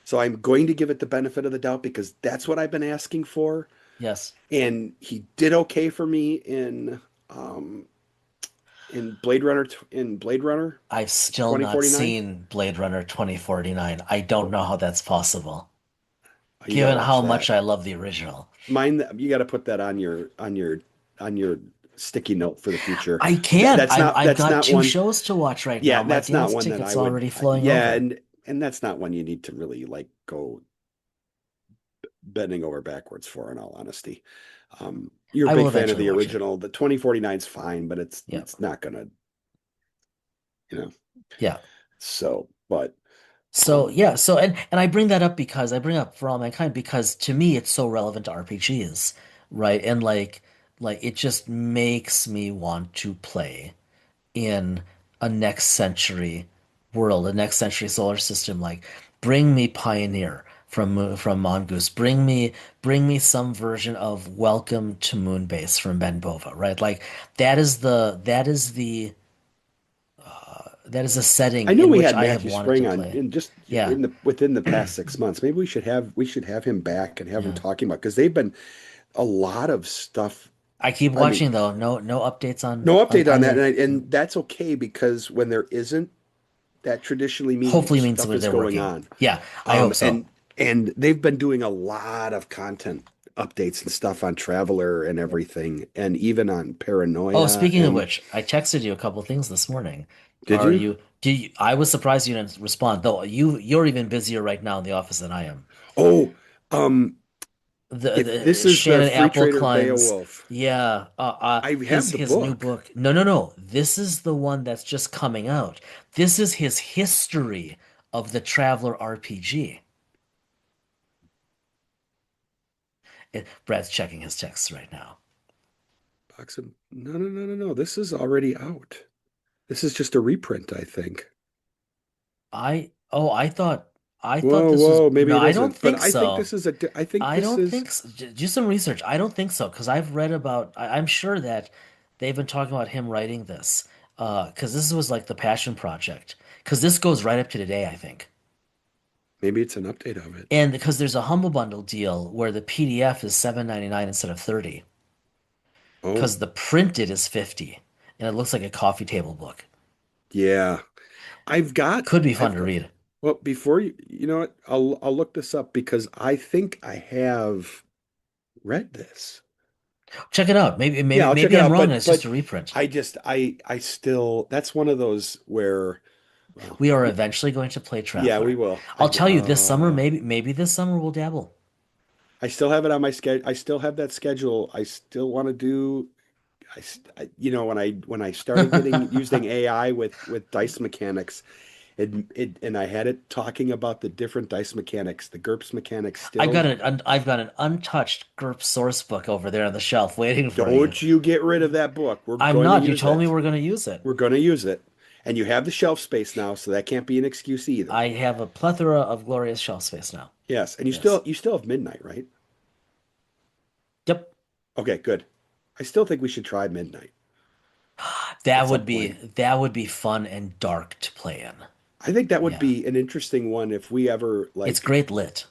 So I'm going to give it the benefit of the doubt because that's what I've been asking for. Yes. And he did okay for me um in Blade Runner I've still not 2049. seen Blade Runner 2049. I don't know how that's possible, You got to given watch how much that. I love the original. Mine, you got to put that on your sticky note for the future. I can. I've That's got not two one. shows to watch right Yeah, now. My that's not dance one that I ticket's would. already flowing Yeah, over. and that's not one you need to really like go bending over backwards for, in all honesty. You're a I will big fan of eventually the watch it. original. The 2049 is fine, but Yeah. it's not gonna, you know. Yeah. So, but So um, yeah, and I bring that up because I bring up For All Mankind because to me it's so relevant to RPGs, right? And like it just makes me want to play in a next century world, a next century solar system. Like, bring me Pioneer from Mongoose. Bring me some version of Welcome to Moonbase from Ben Bova, right? Like that is a setting I know in we which had I have Matthew wanted to Spring on play. in just Yeah, in the within the past 6 months. Maybe we should have him back and have him yeah. talking about because they've been a lot of stuff. I keep I mean, watching though. No updates no on update on that, either. and that's okay because when there isn't, that traditionally means Hopefully means stuff where is they're going working. on. Yeah, I Um, hope so. and and they've been doing a lot of content updates and stuff on Traveler and everything, and even on Oh, Paranoia. speaking of And which, I texted you a couple things this morning. did you? I was surprised you didn't respond, though you're even busier right now in the office than I am. Oh, um, if this The is the Shannon Free Trader Appleklein's, Beowulf, yeah, I have the his new book. book. No. This is the one that's just coming out. This is his history of the Traveler RPG. Brad's checking his texts right now. Box of no. This is already out. This is just a reprint, I think. I thought Whoa, this was whoa, maybe no, it I don't isn't. But think I think so. this is I think I this don't is think so. Do some research. I don't think so because I've read about. I'm sure that they've been talking about him writing this. Because this was like the passion project. Because this goes right up to today, I think. maybe it's an update of it. And because there's a Humble Bundle deal where the PDF is 7.99 instead of 30. Oh, Because the printed is 50, and it looks like a coffee table book. yeah. Could be fun I've to got read. well, before you know what? I'll look this up because I think I have read this. Check it out. Yeah, I'll check Maybe it I'm out. wrong and it's just a But reprint. I still that's one of those where well, We are eventually going to play yeah, we Traveler. will. I'll tell you this summer, maybe this summer we'll dabble. I still have it on my schedule. I still have that schedule. I still want to do. You know, when I started getting using AI with dice mechanics, and I had it talking about the different dice mechanics, the GURPS mechanics. Still, I've got an untouched GURP source book over there on the shelf waiting for you. don't you get rid of that book. We're I'm going to not. You use told me it. we're going to use it. We're going to use it, and you have the shelf space now, so that can't be an excuse either. I have a plethora of glorious shelf space now. Yes, and Yes. you still have midnight, right? Yep. Okay, good. I still think we should try midnight at some point. That would be fun and dark to play in. I think that would Yeah. be an interesting one if we ever It's like, great lit.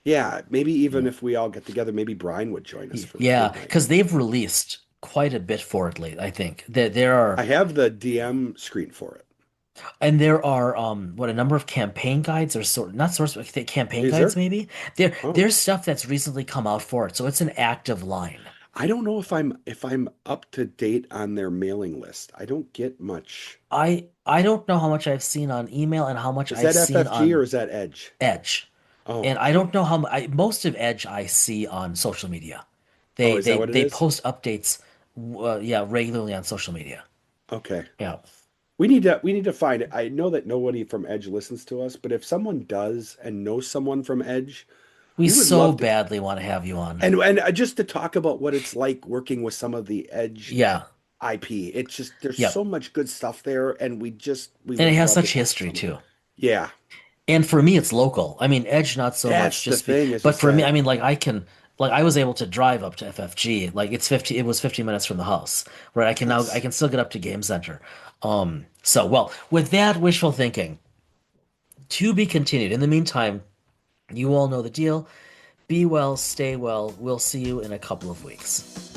yeah, maybe even Yeah. if we all get together, maybe Brian would join us for Yeah, midnight. because they've released quite a bit for it late, I think. I have the DM screen for it. There are what a number of campaign guides or not source campaign Is guides there? maybe. Oh, There's stuff that's recently come out for it, so it's an active line. I don't know if I'm up to date on their mailing list. I don't get much. I don't know how much I've seen on email and how much Is I've that seen FFG or on is that Edge? Edge. Oh, And I don't know how most of Edge I see on social media. oh, is that what it They is? post updates yeah, regularly on social media. Okay. Yeah. We need to find it. I know that nobody from Edge listens to us, but if someone does and knows someone from Edge, We we would so love to. badly want to have you on. And just to talk about what it's like working with some of the Edge Yeah. IP. It's just there's so Yep. much good stuff there, and we And it would has love to such talk to history someone. too. Yeah, And for me, it's local. I mean, Edge not so much, that's the just be, thing, as you but for me, I said. mean, like like I was able to drive up to FFG. Like it was 50 minutes from the house. Right. I Nice. can still get up to Game Center. So well, with that wishful thinking, to be continued. In the meantime, you all know the deal. Be well, stay well. We'll see you in a couple of weeks.